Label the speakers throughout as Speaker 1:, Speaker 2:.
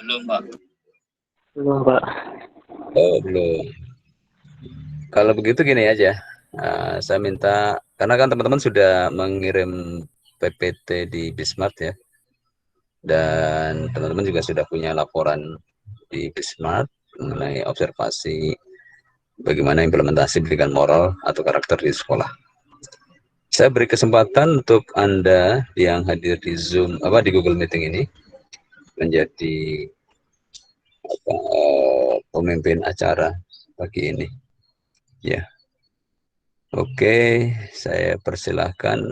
Speaker 1: Belum, Pak.
Speaker 2: Belum, Pak.
Speaker 3: Oh, belum. Kalau begitu gini aja, saya minta, karena kan teman-teman sudah mengirim PPT di Bismart ya, dan teman-teman juga sudah punya laporan di Bismart mengenai observasi bagaimana implementasi pendidikan moral atau karakter di sekolah. Saya beri kesempatan untuk Anda yang hadir di Zoom, di Google Meeting ini, menjadi pemimpin acara pagi ini. Ya, oke, saya persilahkan.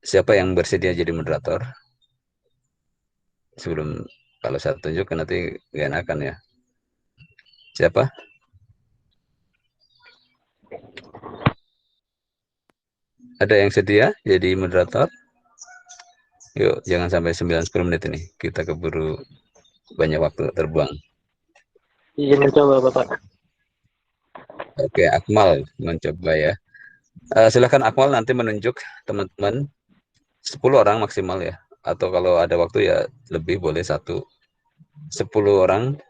Speaker 3: Siapa yang bersedia jadi moderator? Sebelum, kalau saya tunjuk nanti gak enakan ya. Siapa? Ada yang sedia jadi moderator? Yuk, jangan sampai 9-10 menit ini. Kita keburu banyak waktu terbuang.
Speaker 2: Izin mencoba, Bapak.
Speaker 3: Oke, Akmal mencoba ya. Silakan Akmal nanti menunjuk teman-teman 10 orang maksimal ya. Atau kalau ada waktu ya lebih boleh 10 orang.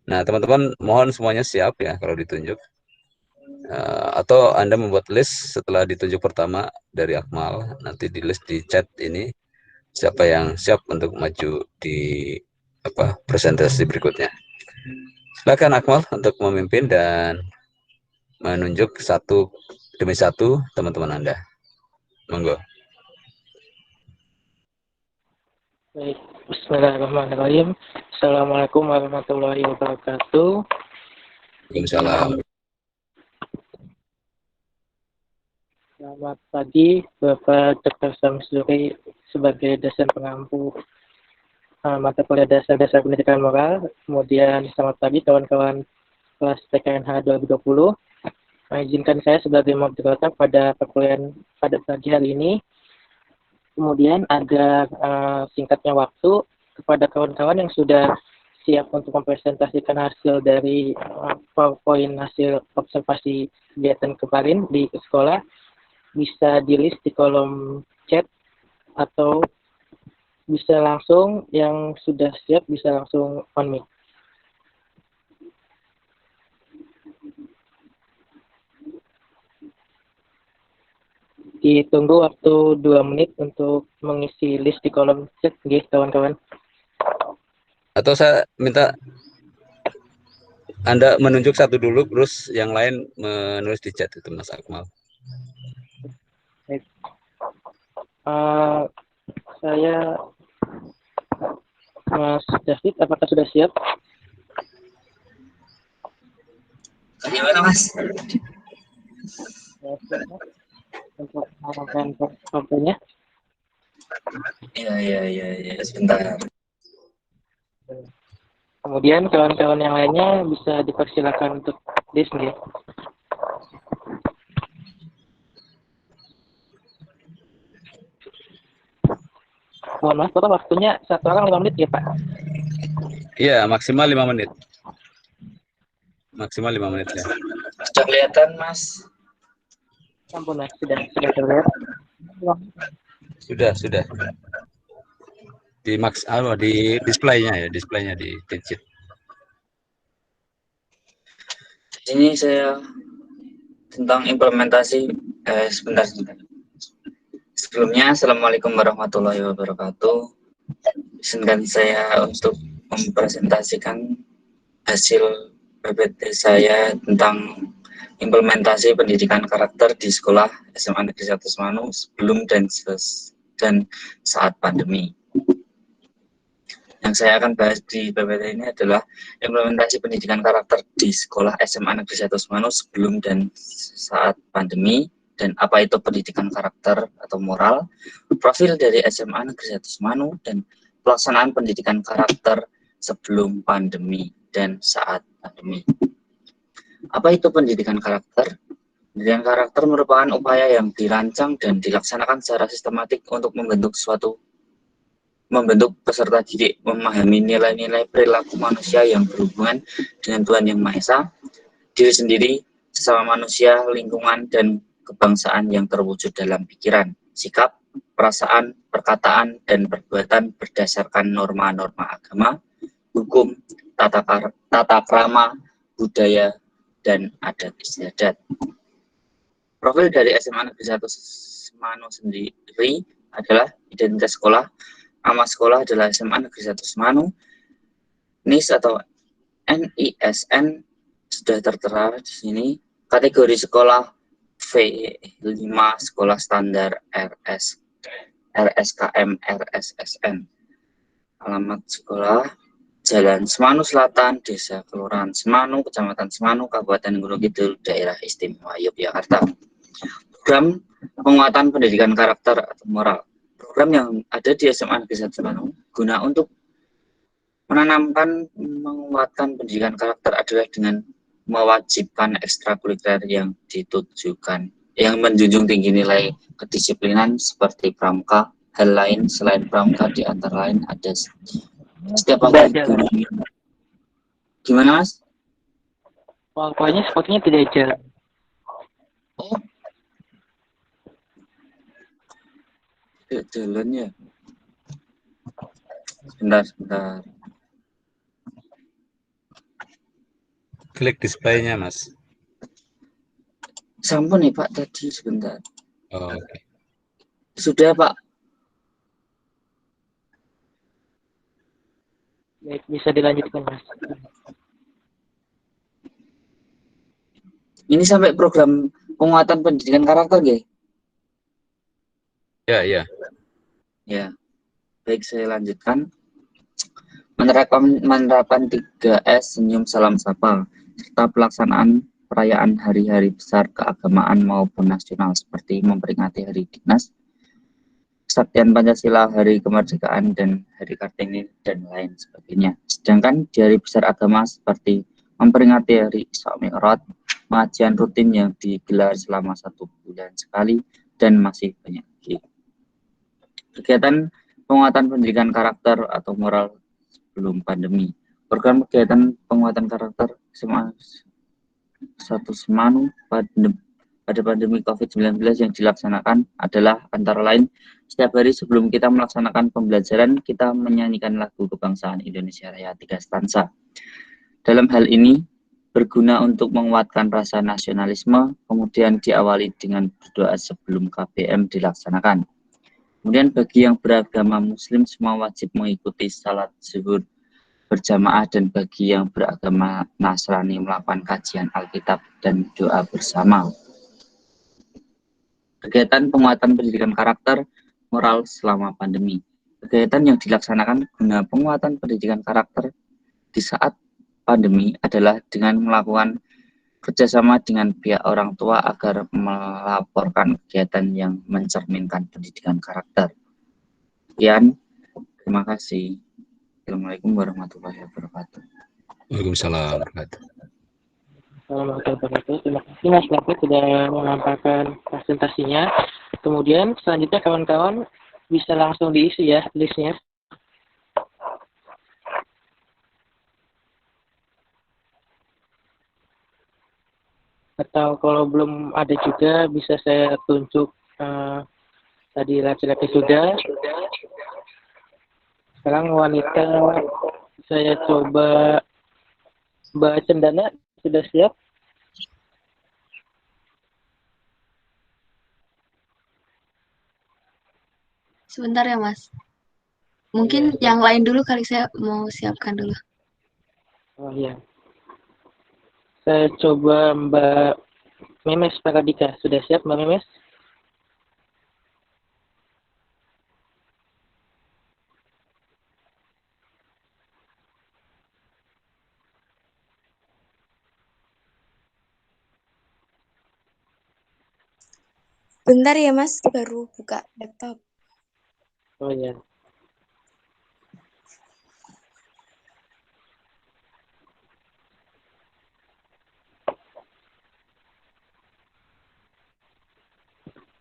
Speaker 3: Nah, teman-teman mohon semuanya siap ya kalau ditunjuk. Atau Anda membuat list setelah ditunjuk pertama dari Akmal, nanti di list di chat ini siapa yang siap untuk maju di presentasi berikutnya. Silakan Akmal untuk memimpin dan menunjuk satu demi satu teman-teman Anda. Monggo.
Speaker 2: Baik. Bismillahirrahmanirrahim. Assalamualaikum warahmatullahi wabarakatuh.
Speaker 3: Waalaikumsalam.
Speaker 2: Selamat pagi, Bapak Dr. Samsuri sebagai dosen pengampu mata kuliah dasar pendidikan moral. Kemudian selamat pagi kawan-kawan kelas TKNH 2020. Izinkan saya sebagai moderator pada perkuliahan pada pagi hari ini. Kemudian ada singkatnya waktu kepada kawan-kawan yang sudah siap untuk mempresentasikan hasil dari PowerPoint hasil observasi kegiatan kemarin di sekolah, bisa di list di kolom chat atau bisa langsung, yang sudah siap bisa langsung on mic. Ditunggu waktu 2 menit untuk mengisi list di kolom chat, gitu kawan-kawan.
Speaker 3: Atau saya minta Anda menunjuk satu dulu, terus yang lain menulis di chat itu, Mas Akmal.
Speaker 2: Saya Mas David, apakah sudah siap?
Speaker 1: Gimana, Mas?
Speaker 2: Untuk melakukan PowerPoint-nya.
Speaker 1: Iya, sebentar.
Speaker 2: Kemudian kawan-kawan yang lainnya bisa dipersilakan untuk list ya. Mohon maaf, Bapak, waktunya satu orang 5 menit ya, Pak?
Speaker 3: Iya, maksimal 5 menit. Maksimal 5 menit ya.
Speaker 1: Sudah kelihatan, Mas?
Speaker 2: Ampun, Mas, sudah terlihat.
Speaker 3: Sudah. Di displaynya di digit.
Speaker 1: Ini saya tentang implementasi sebentar. Sebelumnya, Assalamualaikum warahmatullahi wabarakatuh. Izinkan saya untuk mempresentasikan hasil PPT saya tentang implementasi pendidikan karakter di sekolah SMA Negeri 1 Semanu sebelum dan saat pandemi. Yang saya akan bahas di PPT ini adalah implementasi pendidikan karakter di sekolah SMA Negeri 1 Semanu sebelum dan saat pandemi, dan apa itu pendidikan karakter atau moral, profil dari SMA Negeri 1 Semanu, dan pelaksanaan pendidikan karakter sebelum pandemi dan saat pandemi. Apa itu pendidikan karakter? Pendidikan karakter merupakan upaya yang dirancang dan dilaksanakan secara sistematik untuk membentuk peserta didik memahami nilai-nilai perilaku manusia yang berhubungan dengan Tuhan Yang Maha Esa, diri sendiri, sesama manusia, lingkungan, dan kebangsaan yang terwujud dalam pikiran, sikap, perasaan, perkataan, dan perbuatan berdasarkan norma-norma agama, hukum, tata krama, budaya, dan adat istiadat. Profil dari SMA Negeri 1 Semanu sendiri adalah identitas sekolah. Nama sekolah adalah SMA Negeri 1 Semanu. NIS atau NISN sudah tertera di sini. Kategori sekolah V5, sekolah standar RSKM RSSN. Alamat sekolah Jalan Semanu Selatan, Desa Kelurahan Semanu, Kecamatan Semanu, Kabupaten Gunung Kidul, Daerah Istimewa Yogyakarta. Program penguatan pendidikan karakter atau moral. Program yang ada di SMA Negeri 1 Semanu guna untuk menanamkan, menguatkan pendidikan karakter adalah dengan mewajibkan ekstrakurikuler yang ditujukan, yang menjunjung tinggi nilai kedisiplinan seperti pramuka. Hal lain selain pramuka di antara lain ada setiap pagi. Gimana Mas?
Speaker 2: Pokoknya sepertinya tidak jalan.
Speaker 1: Oh, tidak jalan ya. Sebentar.
Speaker 3: Klik display-nya, Mas.
Speaker 1: Sampun nih Pak tadi sebentar.
Speaker 3: Oh, oke.
Speaker 1: Sudah Pak.
Speaker 2: Baik, bisa dilanjutkan Mas.
Speaker 1: Ini sampai program penguatan pendidikan karakter ya?
Speaker 3: Ya.
Speaker 1: Ya. Baik, saya lanjutkan. Menerapkan 3S, senyum, salam, sapa, serta pelaksanaan perayaan hari-hari besar keagamaan maupun nasional seperti memperingati Hari Dinas, Kesaktian Pancasila, Hari Kemerdekaan, dan Hari Kartini, dan lain sebagainya. Sedangkan di hari besar agama seperti memperingati Hari Isra Mi'raj, pengajian rutin yang digelar selama 1 bulan sekali, dan masih banyak lagi. Kegiatan penguatan pendidikan karakter atau moral sebelum pandemi. Program kegiatan penguatan karakter SMA 1 Semanu pada pandemi COVID-19 yang dilaksanakan adalah antara lain setiap hari sebelum kita melaksanakan pembelajaran, kita menyanyikan lagu kebangsaan Indonesia Raya 3 stansa. Dalam hal ini, berguna untuk menguatkan rasa nasionalisme, kemudian diawali dengan berdoa sebelum KBM dilaksanakan. Kemudian bagi yang beragama Muslim, semua wajib mengikuti salat zuhur berjamaah, dan bagi yang beragama Nasrani melakukan kajian Alkitab dan doa bersama. Kegiatan penguatan pendidikan karakter moral selama pandemi. Kegiatan yang dilaksanakan guna penguatan pendidikan karakter di saat pandemi adalah dengan melakukan kerjasama dengan pihak orang tua agar melaporkan kegiatan yang mencerminkan pendidikan karakter. Sekian, terima kasih. Assalamualaikum warahmatullahi wabarakatuh.
Speaker 3: Waalaikumsalam warahmatullahi
Speaker 2: Wabarakatuh. Terima kasih Mas David sudah menyampaikan presentasinya. Kemudian selanjutnya kawan-kawan bisa langsung diisi ya listnya. Atau kalau belum ada juga bisa saya tunjuk tadi laki-laki sudah. Sekarang wanita saya coba Mbak Cendana sudah siap?
Speaker 4: Sebentar ya Mas. Mungkin yang lain dulu kali, saya mau siapkan dulu.
Speaker 2: Oh iya. Saya coba Mbak Memes Paradika. Sudah siap Mbak Memes?
Speaker 5: Bentar ya Mas, baru buka laptop.
Speaker 2: Oh iya.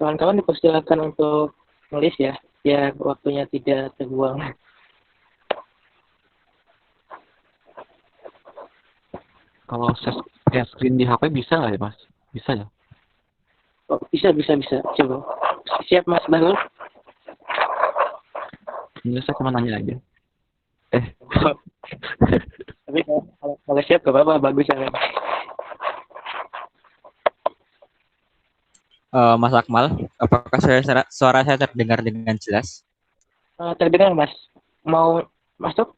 Speaker 2: Kawan-kawan dipersilakan untuk nulis ya, biar waktunya tidak terbuang.
Speaker 6: Kalau share screen di HP bisa nggak ya, Mas? Bisa ya?
Speaker 2: Oh, bisa. Coba. Siap Mas Bahlul?
Speaker 6: Ini saya cuma nanya aja.
Speaker 2: siap, gak apa-apa, bagus ya.
Speaker 7: Mas Akmal, apakah suara saya terdengar dengan jelas?
Speaker 2: Terdengar Mas, mau masuk?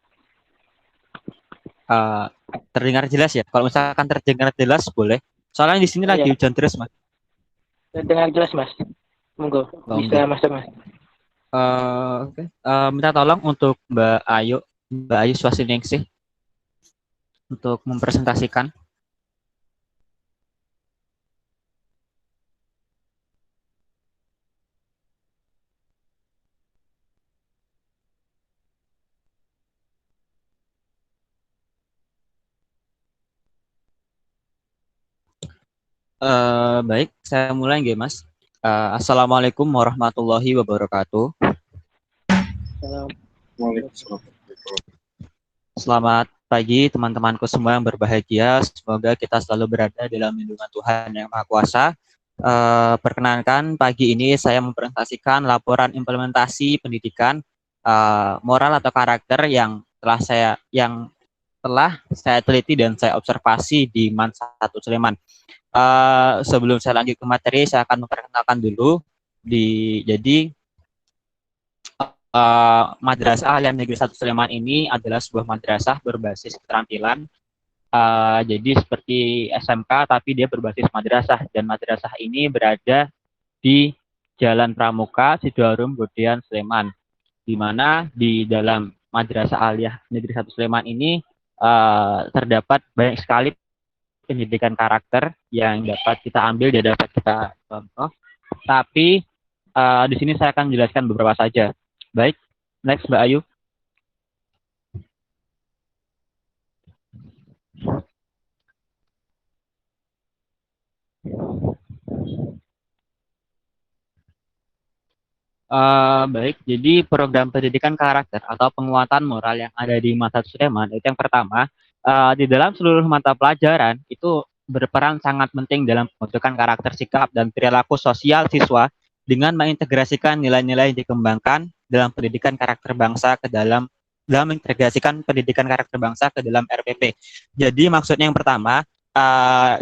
Speaker 7: Terdengar jelas ya? Kalau misalkan terdengar jelas boleh. Soalnya di sini lagi
Speaker 2: Iya.
Speaker 7: hujan terus, Mas.
Speaker 2: Terdengar jelas Mas, monggo bisa masuk Mas.
Speaker 7: Oke. Minta tolong untuk Mbak Ayu Swasiningsih untuk mempresentasikan. Baik, saya mulai nggih, Mas. Assalamualaikum warahmatullahi wabarakatuh. Selamat pagi teman-temanku semua yang berbahagia. Semoga kita selalu berada dalam lindungan Tuhan Yang Maha Kuasa. Perkenankan pagi ini saya mempresentasikan laporan implementasi pendidikan moral atau karakter yang telah saya teliti dan saya observasi di MAN 1 Sleman. Sebelum saya lanjut ke materi, saya akan memperkenalkan dulu. Madrasah Alia Negeri 1 Sleman ini adalah sebuah madrasah berbasis keterampilan. Jadi seperti SMK, tapi dia berbasis madrasah. Dan madrasah ini berada di Jalan Pramuka, Sidoarjo, Bodean, Sleman. Di mana di dalam Madrasah Alia Negeri 1 Sleman ini terdapat banyak sekali pendidikan karakter yang dapat kita ambil dan dapat kita contoh. Tapi di sini saya akan menjelaskan beberapa saja. Baik, next Mbak Ayu. Baik, jadi program pendidikan karakter atau penguatan moral yang ada di MAN 1 Sleman itu yang pertama, di dalam seluruh mata pelajaran itu berperan sangat penting dalam pembentukan karakter, sikap, dan perilaku sosial siswa dengan mengintegrasikan nilai-nilai yang dikembangkan dalam pendidikan karakter bangsa mengintegrasikan pendidikan karakter bangsa ke dalam RPP. Jadi maksudnya yang pertama,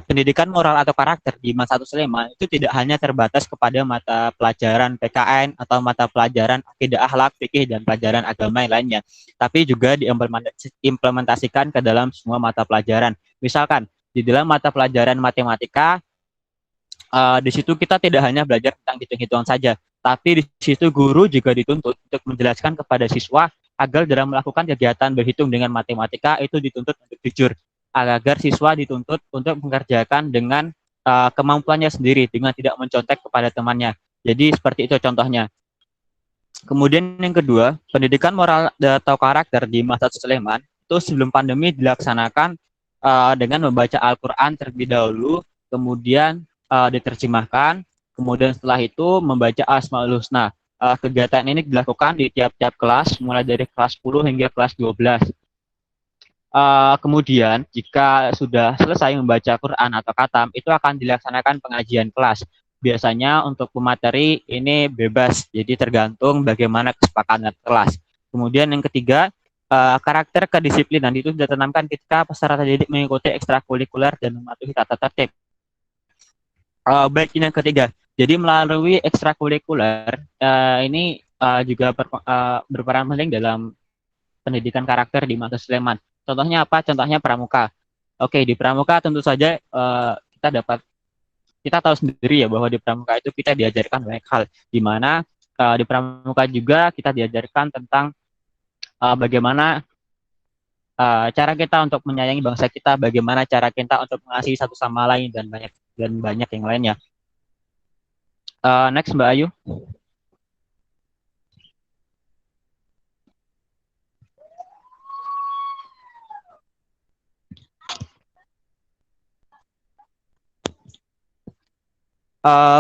Speaker 7: pendidikan moral atau karakter di MAN 1 Sleman itu tidak hanya terbatas kepada mata pelajaran PKN atau mata pelajaran akidah, akhlak, fikih, dan pelajaran agama yang lainnya, tapi juga diimplementasikan ke dalam semua mata pelajaran. Misalkan di dalam mata pelajaran matematika, di situ kita tidak hanya belajar tentang hitung-hitungan saja, tapi di situ guru juga dituntut untuk menjelaskan kepada siswa agar dalam melakukan kegiatan berhitung dengan matematika itu dituntut untuk jujur, agar siswa dituntut untuk mengerjakan dengan kemampuannya sendiri dengan tidak mencontek kepada temannya. Jadi seperti itu contohnya. Kemudian yang kedua, pendidikan moral atau karakter di MAN 1 Sleman itu sebelum pandemi dilaksanakan dengan membaca Al-Quran terlebih dahulu, kemudian diterjemahkan, kemudian setelah itu membaca Asmaul Husna. Kegiatan ini dilakukan di tiap-tiap kelas, mulai dari kelas 10 hingga kelas 12. Kemudian jika sudah selesai membaca Quran atau khatam, itu akan dilaksanakan pengajian kelas. Biasanya untuk pemateri ini bebas, jadi tergantung bagaimana kesepakatan kelas. Kemudian yang ketiga, karakter kedisiplinan itu ditanamkan ketika peserta didik mengikuti ekstrakurikuler dan mematuhi tata tertib. Baik, ini yang ketiga. Jadi melalui ekstrakurikuler ini juga berperan penting dalam pendidikan karakter di MAN 1 Sleman. Contohnya apa? Contohnya pramuka. Oke, di pramuka tentu saja kita tahu sendiri ya bahwa di pramuka itu kita diajarkan banyak hal, di mana di pramuka juga kita diajarkan tentang bagaimana cara kita untuk menyayangi bangsa kita, bagaimana cara kita untuk mengasihi satu sama lain, dan banyak yang lainnya. Next Mbak Ayu.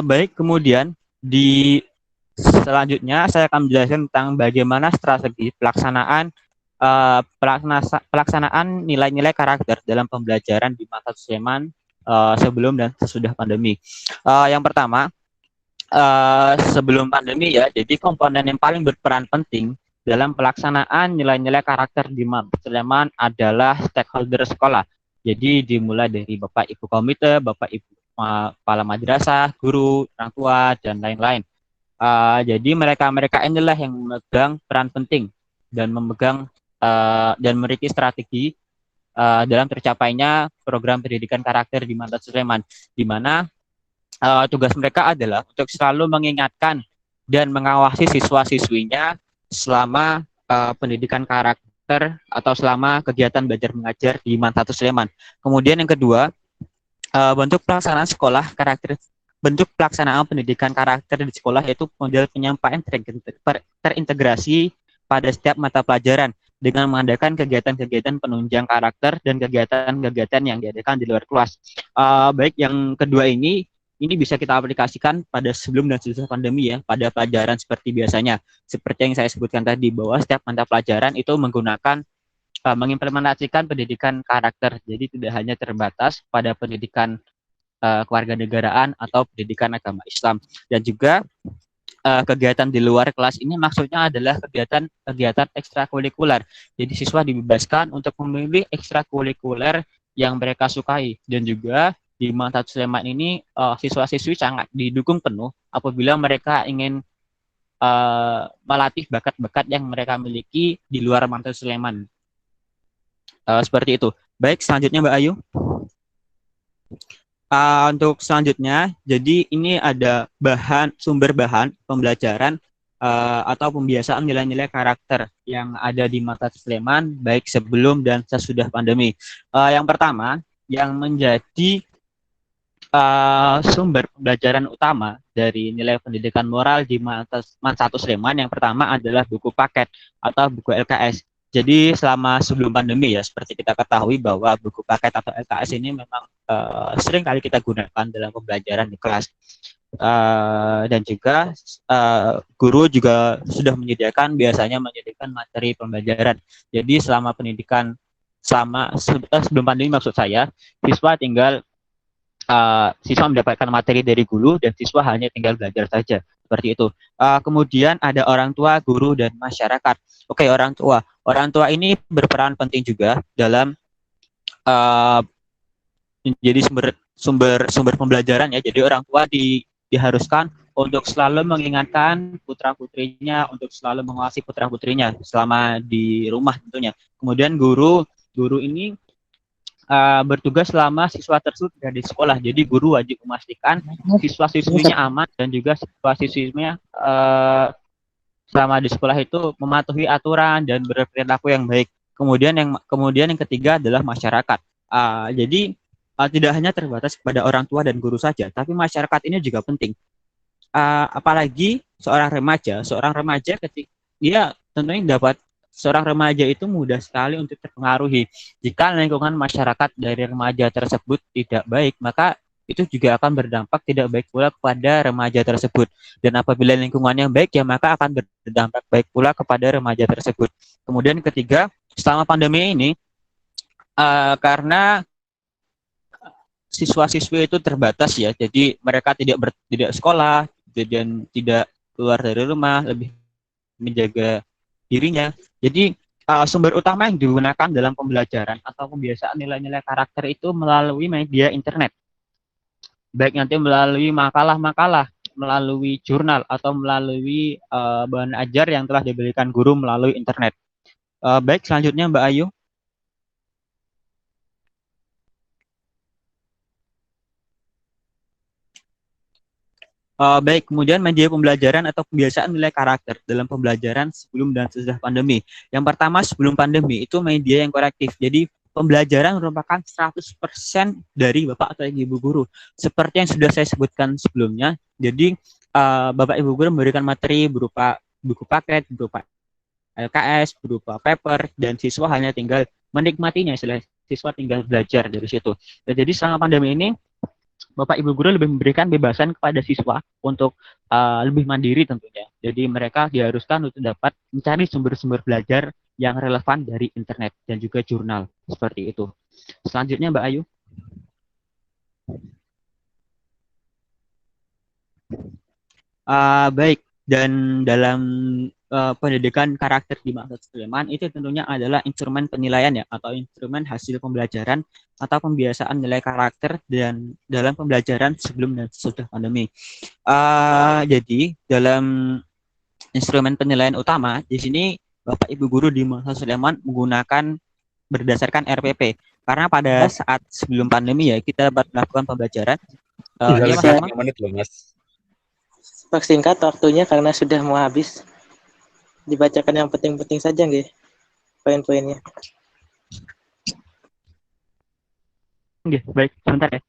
Speaker 7: Baik, kemudian di selanjutnya saya akan menjelaskan tentang bagaimana strategi pelaksanaan nilai-nilai karakter dalam pembelajaran di MAN 1 Sleman sebelum dan sesudah pandemi. Yang pertama, sebelum pandemi ya, jadi komponen yang paling berperan penting dalam pelaksanaan nilai-nilai karakter di MAN Sleman adalah stakeholder sekolah. Jadi dimulai dari Bapak Ibu komite, Bapak Ibu kepala madrasah, guru, orang tua, dan lain-lain. Jadi mereka-mereka inilah yang memegang peran penting dan memiliki strategi dalam tercapainya program pendidikan karakter di Mata Sleman, di mana tugas mereka adalah untuk selalu mengingatkan dan mengawasi siswa-siswinya selama pendidikan karakter atau selama kegiatan belajar mengajar di Mantatu Sleman. Kemudian yang kedua, bentuk pelaksanaan pendidikan karakter di sekolah yaitu model penyampaian terintegrasi pada setiap mata pelajaran dengan mengadakan kegiatan-kegiatan penunjang karakter dan kegiatan-kegiatan yang diadakan di luar kelas. Baik yang kedua ini bisa kita aplikasikan pada sebelum dan sesudah pandemi ya, pada pelajaran seperti biasanya. Seperti yang saya sebutkan tadi, bahwa setiap mata pelajaran itu menggunakan mengimplementasikan pendidikan karakter. Jadi tidak hanya terbatas pada pendidikan kewarganegaraan atau pendidikan agama Islam. Dan juga kegiatan di luar kelas ini maksudnya adalah kegiatan ekstrakurikuler. Jadi siswa dibebaskan untuk memilih ekstrakurikuler yang mereka sukai. Dan juga di Mantatu Sleman ini siswa-siswi sangat didukung penuh apabila mereka ingin melatih bakat-bakat yang mereka miliki di luar Mantatu Sleman. Seperti itu. Baik, selanjutnya Mbak Ayu. Untuk selanjutnya, jadi ini ada sumber bahan pembelajaran atau pembiasaan nilai-nilai karakter yang ada di Mantatu Sleman baik sebelum dan sesudah pandemi. Yang pertama, yang menjadi sumber pembelajaran utama dari nilai pendidikan moral di Mantatu Sleman yang pertama adalah buku paket atau buku LKS. Jadi selama sebelum pandemi ya, seperti kita ketahui bahwa buku paket atau LKS ini memang sering kali kita gunakan dalam pembelajaran di kelas. Dan juga guru juga sudah biasanya menyediakan materi pembelajaran. Jadi selama pendidikan, sebelum pandemi maksud saya, siswa mendapatkan materi dari guru dan siswa hanya tinggal belajar saja. Seperti itu. Kemudian ada orang tua, guru, dan masyarakat. Oke, orang tua. Orang tua ini berperan penting juga dalam jadi sumber pembelajaran ya. Jadi orang tua diharuskan untuk selalu mengingatkan putra-putrinya, untuk selalu mengawasi putra-putrinya selama di rumah tentunya. Kemudian guru ini bertugas selama siswa tersebut berada di sekolah. Jadi guru wajib memastikan siswa-siswinya aman dan juga siswa-siswinya selama di sekolah itu mematuhi aturan dan berperilaku yang baik. Kemudian yang ketiga adalah masyarakat. Jadi tidak hanya terbatas kepada orang tua dan guru saja, tapi masyarakat ini juga penting. Apalagi seorang remaja ketika dia tentunya seorang remaja itu mudah sekali untuk terpengaruhi. Jika lingkungan masyarakat dari remaja tersebut tidak baik, maka itu juga akan berdampak tidak baik pula kepada remaja tersebut. Dan apabila lingkungannya baik, ya maka akan berdampak baik pula kepada remaja tersebut. Kemudian ketiga, selama pandemi ini, karena siswa-siswi itu terbatas ya, jadi mereka tidak sekolah dan tidak keluar dari rumah, lebih menjaga dirinya. Jadi sumber utama yang digunakan dalam pembelajaran atau pembiasaan nilai-nilai karakter itu melalui media internet. Baik nanti melalui makalah-makalah, melalui jurnal, atau melalui bahan ajar yang telah diberikan guru melalui internet. Baik, selanjutnya Mbak Ayu. Baik, kemudian media pembelajaran atau pembiasaan nilai karakter dalam pembelajaran sebelum dan sesudah pandemi. Yang pertama, sebelum pandemi itu media yang korektif. Jadi pembelajaran merupakan 100% dari Bapak atau Ibu guru. Seperti yang sudah saya sebutkan sebelumnya, jadi Bapak Ibu guru memberikan materi berupa buku paket, berupa LKS, berupa paper, dan siswa hanya tinggal menikmatinya, siswa tinggal belajar dari situ. Dan jadi selama pandemi ini, Bapak Ibu guru lebih memberikan bebasan kepada siswa untuk lebih mandiri tentunya. Jadi mereka diharuskan untuk dapat mencari sumber-sumber belajar yang relevan dari internet dan juga jurnal. Seperti itu. Selanjutnya Mbak Ayu. Baik, Dan dalam pendidikan karakter di masa Sulaiman itu tentunya adalah instrumen penilaian ya, atau instrumen hasil pembelajaran atau pembiasaan nilai karakter dan dalam pembelajaran sebelum dan sesudah pandemi. Jadi dalam instrumen penilaian utama di sini Bapak Ibu guru di masa Sulaiman menggunakan berdasarkan RPP, karena pada saat sebelum pandemi ya kita dapat melakukan pembelajaran.
Speaker 3: Tinggal
Speaker 7: Iya Mas
Speaker 3: lebih
Speaker 7: Arman?
Speaker 3: 5 menit loh Mas.
Speaker 2: Persingkat waktunya karena sudah mau habis. Dibacakan yang penting-penting saja nggih, poin-poinnya.
Speaker 7: Oke, baik, sebentar ya.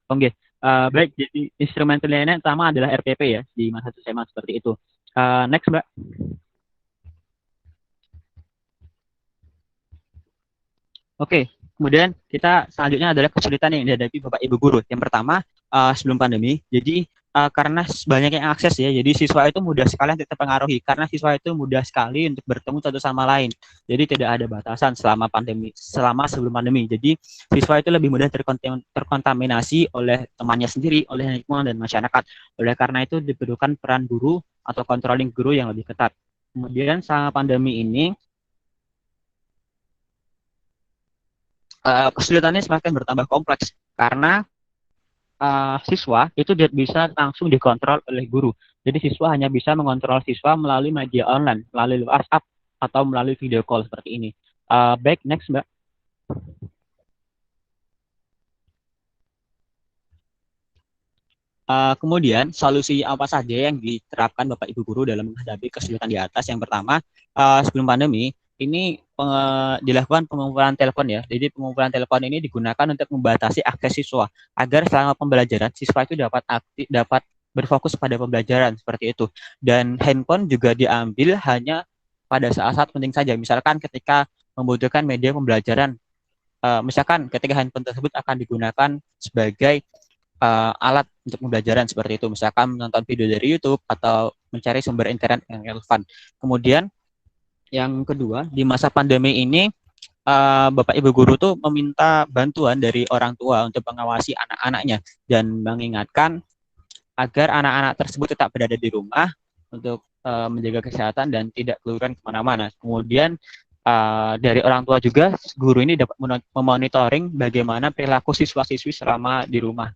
Speaker 7: Oke, baik. Jadi instrumen penilaian utama adalah RPP ya di masa SMA seperti itu. Next, Mbak. Oke, kemudian kita selanjutnya adalah kesulitan yang dihadapi Bapak Ibu guru. Yang pertama, sebelum pandemi, jadi karena banyak yang akses ya, jadi siswa itu mudah sekali terpengaruhi, karena siswa itu mudah sekali untuk bertemu satu sama lain. Jadi tidak ada batasan selama sebelum pandemi. Jadi siswa itu lebih mudah terkontaminasi oleh temannya sendiri, oleh lingkungan dan masyarakat. Oleh karena itu diperlukan peran guru atau controlling guru yang lebih ketat. Kemudian selama pandemi ini kesulitannya semakin bertambah kompleks karena siswa itu tidak bisa langsung dikontrol oleh guru. Jadi siswa hanya bisa mengontrol siswa melalui media online, melalui WhatsApp atau melalui video call seperti ini. Baik, next Mbak. Kemudian solusi apa saja yang diterapkan Bapak Ibu guru dalam menghadapi kesulitan di atas? Yang pertama, sebelum pandemi ini dilakukan pengumpulan telepon ya. Jadi pengumpulan telepon ini digunakan untuk membatasi akses siswa agar selama pembelajaran siswa itu dapat berfokus pada pembelajaran seperti itu. Dan handphone juga diambil hanya pada saat-saat penting saja. Misalkan ketika membutuhkan media pembelajaran, misalkan ketika handphone tersebut akan digunakan sebagai alat untuk pembelajaran seperti itu, misalkan menonton video dari YouTube atau mencari sumber internet yang relevan. Kemudian yang kedua, di masa pandemi ini Bapak Ibu guru tuh meminta bantuan dari orang tua untuk mengawasi anak-anaknya dan mengingatkan agar anak-anak tersebut tetap berada di rumah untuk menjaga kesehatan dan tidak keluar kemana-mana. Kemudian dari orang tua juga, guru ini dapat memonitoring bagaimana perilaku siswa-siswi selama di rumah.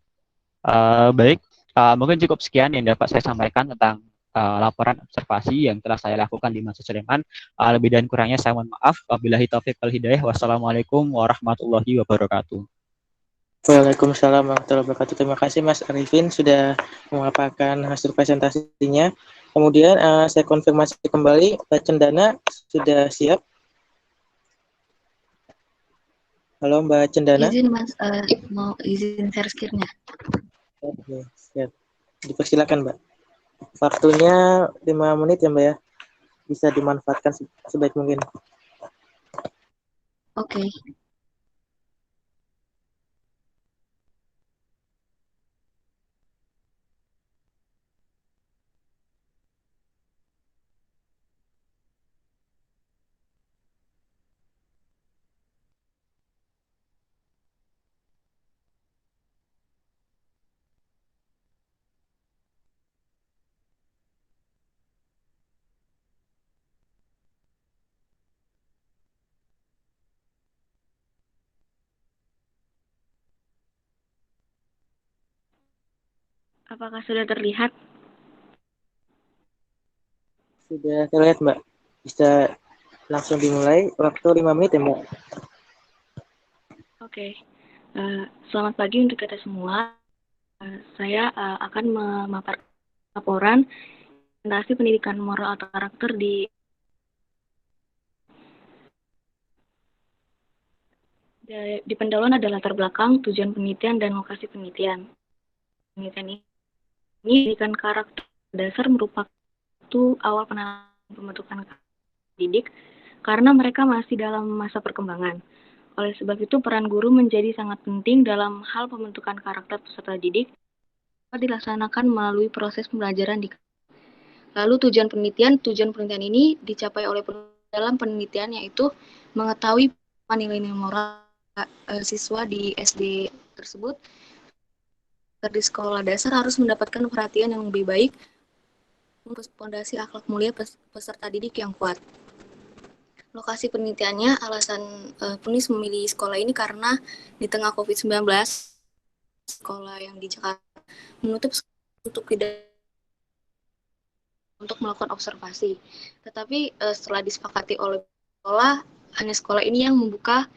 Speaker 7: Baik, mungkin cukup sekian yang dapat saya sampaikan tentang laporan observasi yang telah saya lakukan di masa Sulaiman. Lebih dan kurangnya saya mohon maaf. Wabillahi taufiq wal hidayah. Wassalamualaikum warahmatullahi wabarakatuh.
Speaker 2: Waalaikumsalam warahmatullahi wabarakatuh. Terima kasih Mas Arifin sudah memaparkan hasil presentasinya. Kemudian saya konfirmasi kembali, Mbak Cendana sudah siap? Halo Mbak Cendana.
Speaker 4: Izin Mas, mau izin share screen-nya.
Speaker 2: Oke, siap. Dipersilakan Mbak. Waktunya 5 menit ya Mbak ya. Bisa dimanfaatkan sebaik mungkin.
Speaker 4: Oke. Apakah sudah terlihat?
Speaker 2: Sudah terlihat Mbak. Bisa langsung dimulai. Waktu 5 menit ya Mbak.
Speaker 4: Oke. Selamat pagi untuk kita semua. Saya akan memaparkan laporan presentasi pendidikan moral atau karakter di pendahuluan adalah latar belakang, tujuan penelitian, dan lokasi penelitian. Penelitian ini pendidikan karakter dasar merupakan awal penanaman pembentukan didik karena mereka masih dalam masa perkembangan. Oleh sebab itu, peran guru menjadi sangat penting dalam hal pembentukan karakter peserta didik dilaksanakan melalui proses pembelajaran di. Lalu tujuan penelitian ini dicapai oleh dalam penelitian yaitu mengetahui nilai-nilai moral siswa di SD tersebut. Di sekolah dasar harus mendapatkan perhatian yang lebih baik Fondasi akhlak mulia peserta didik yang kuat. Lokasi penelitiannya, alasan penulis memilih sekolah ini karena di tengah COVID-19, sekolah yang di Jakarta menutup untuk tidak untuk melakukan observasi. Tetapi setelah disepakati oleh sekolah, hanya sekolah ini yang membuka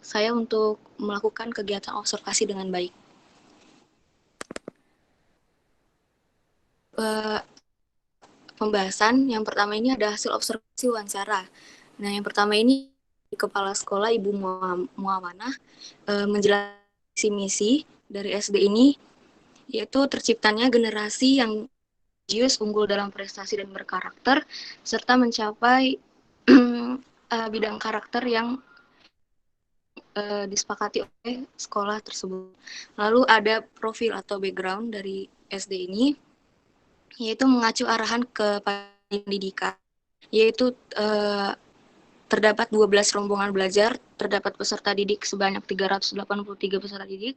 Speaker 4: saya untuk melakukan kegiatan observasi dengan baik. Pembahasan yang pertama ini ada hasil observasi wawancara. Nah, yang pertama ini Kepala Sekolah Ibu Muawanah menjelaskan misi dari SD ini, yaitu terciptanya generasi yang religius, unggul dalam prestasi dan berkarakter, serta mencapai bidang karakter yang disepakati oleh sekolah tersebut. Lalu ada profil atau background dari SD ini, yaitu mengacu arahan ke pendidikan, yaitu terdapat 12 rombongan belajar, terdapat peserta didik sebanyak 383 peserta didik,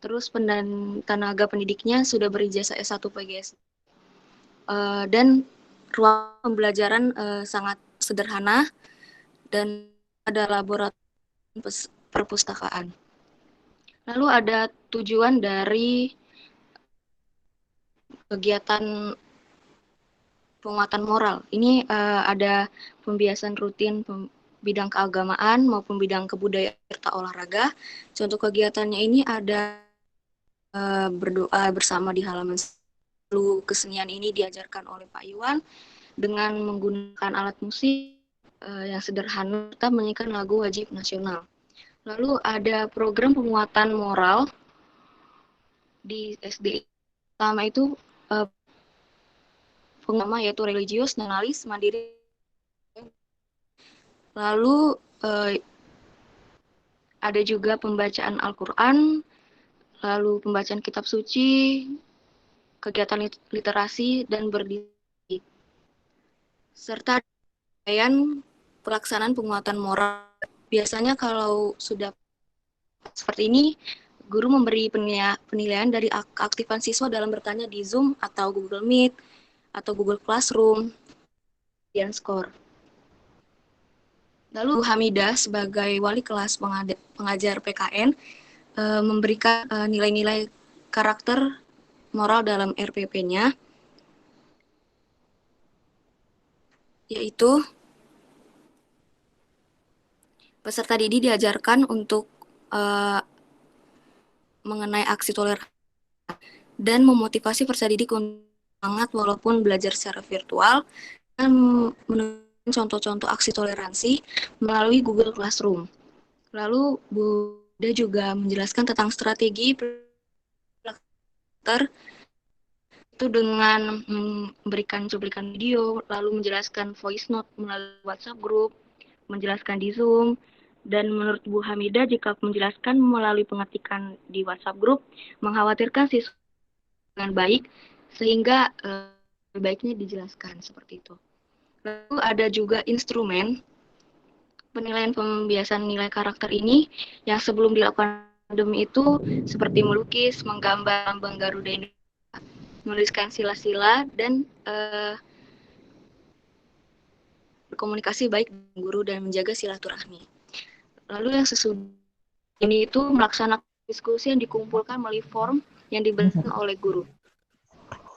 Speaker 4: terus tenaga pendidiknya sudah berijazah S1 PGS. Dan ruang pembelajaran sangat sederhana dan ada laboratorium perpustakaan. Lalu ada tujuan dari kegiatan penguatan moral. Ini ada pembiasan rutin bidang keagamaan maupun bidang kebudayaan serta olahraga. Contoh kegiatannya ini ada berdoa bersama di halaman. Lalu kesenian ini diajarkan oleh Pak Iwan dengan menggunakan alat musik yang sederhana serta menyanyikan lagu wajib nasional. Lalu ada program penguatan moral di SD. Pertama itu pengama yaitu religius, nasionalis, mandiri. Lalu ada juga pembacaan Al-Quran, lalu pembacaan kitab suci, kegiatan literasi dan berdiskusi, serta pelaksanaan penguatan moral. Biasanya kalau sudah seperti ini, guru memberi penilaian dari keaktifan siswa dalam bertanya di Zoom atau Google Meet atau Google Classroom dan skor. Lalu Bu Hamidah sebagai wali kelas pengajar PKN memberikan nilai-nilai karakter moral dalam RPP-nya, yaitu peserta didik diajarkan untuk mengenai aksi toleransi dan memotivasi peserta didik untuk semangat walaupun belajar secara virtual dan menunjukkan contoh-contoh aksi toleransi melalui Google Classroom. Lalu Bu Hamidah juga menjelaskan tentang strategi itu dengan memberikan cuplikan video, lalu menjelaskan voice note melalui WhatsApp group, menjelaskan di Zoom, dan menurut Bu Hamidah jika menjelaskan melalui pengetikan di WhatsApp group mengkhawatirkan siswa dengan baik, sehingga lebih baiknya dijelaskan seperti itu. Lalu ada juga instrumen penilaian pembiasan nilai karakter ini yang sebelum dilakukan pandemi itu seperti melukis, menggambar lambang Garuda Indonesia, menuliskan sila-sila, dan berkomunikasi baik dengan guru dan menjaga silaturahmi. Lalu yang sesudah ini itu melaksanakan diskusi yang dikumpulkan melalui form yang dibentuk oleh guru.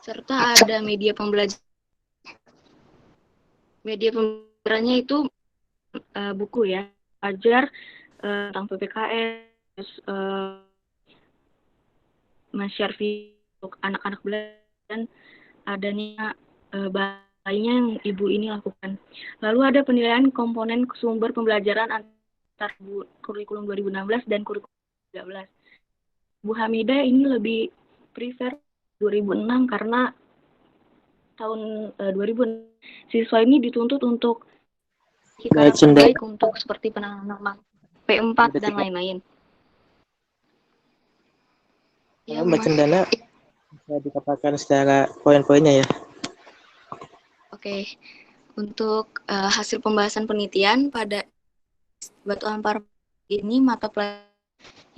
Speaker 4: Serta ada media pembelajaran. Media pembelajarannya itu buku ya, ajar tentang PPKN, terus men-share video untuk anak-anak belajar, dan adanya baiknya yang ibu ini lakukan. Lalu ada penilaian komponen sumber pembelajaran antar kurikulum 2016 dan kurikulum 2013. Bu Hamidah ini lebih prefer 2006 karena tahun 2000 siswa ini dituntut untuk baik untuk seperti penanaman P4 dan lain-lain.
Speaker 2: Ya, Mbak Cendana bisa dikatakan secara poin-poinnya ya.
Speaker 4: Oke, untuk hasil pembahasan penelitian pada Batu Ampar ini mata pelajaran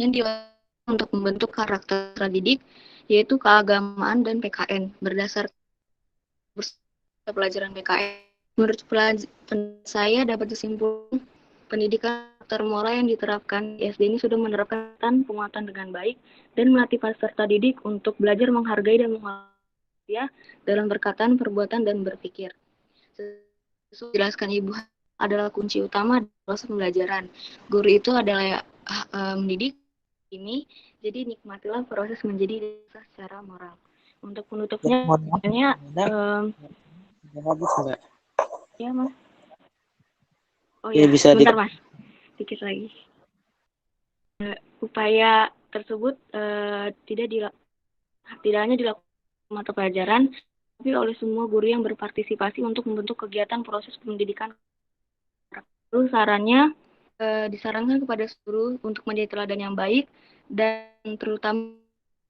Speaker 4: yang dilakukan untuk membentuk karakter didik yaitu keagamaan dan PKN berdasarkan pelajaran PKN. Menurut saya dapat disimpulkan pendidikan moral yang diterapkan di SD ini sudah menerapkan penguatan dengan baik dan melatih peserta didik untuk belajar menghargai dan menghormati ya dalam perkataan, perbuatan, dan berpikir. Sesuai jelaskan Ibu adalah kunci utama dalam proses pembelajaran. Guru itu adalah mendidik ini, jadi nikmatilah proses menjadi dewasa secara moral. Untuk penutupnya,
Speaker 2: habis enggak?
Speaker 4: Ya, Mas. Oh
Speaker 2: Ya,
Speaker 4: ya,
Speaker 2: bisa
Speaker 4: sebentar, Mas. Sedikit lagi. Upaya tersebut tidak hanya dilakukan mata pelajaran, tapi oleh semua guru yang berpartisipasi untuk membentuk kegiatan proses pendidikan. Lalu sarannya disarankan kepada guru untuk menjadi teladan yang baik dan terutama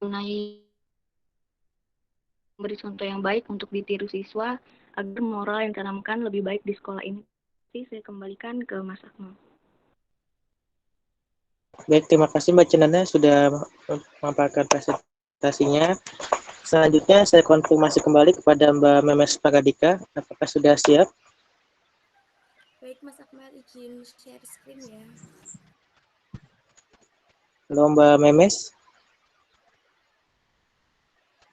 Speaker 4: mengenai memberi contoh yang baik untuk ditiru siswa agar moral yang ditanamkan lebih baik di sekolah ini. Saya kembalikan ke Mas Akmal.
Speaker 2: Baik, terima kasih Mbak Cenana sudah memaparkan presentasinya. Selanjutnya saya konfirmasi kembali kepada Mbak Memes Pagadika. Apakah sudah siap?
Speaker 5: Baik, Mas Akmal izin share screen ya.
Speaker 2: Halo Mbak Memes.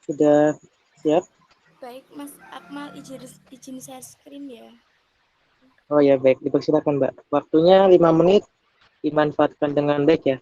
Speaker 2: Sudah siap?
Speaker 5: Baik, Mas Akmal izin share screen ya.
Speaker 2: Oh ya, baik. Dipersilakan Mbak. Waktunya 5 menit. Dimanfaatkan dengan baik ya.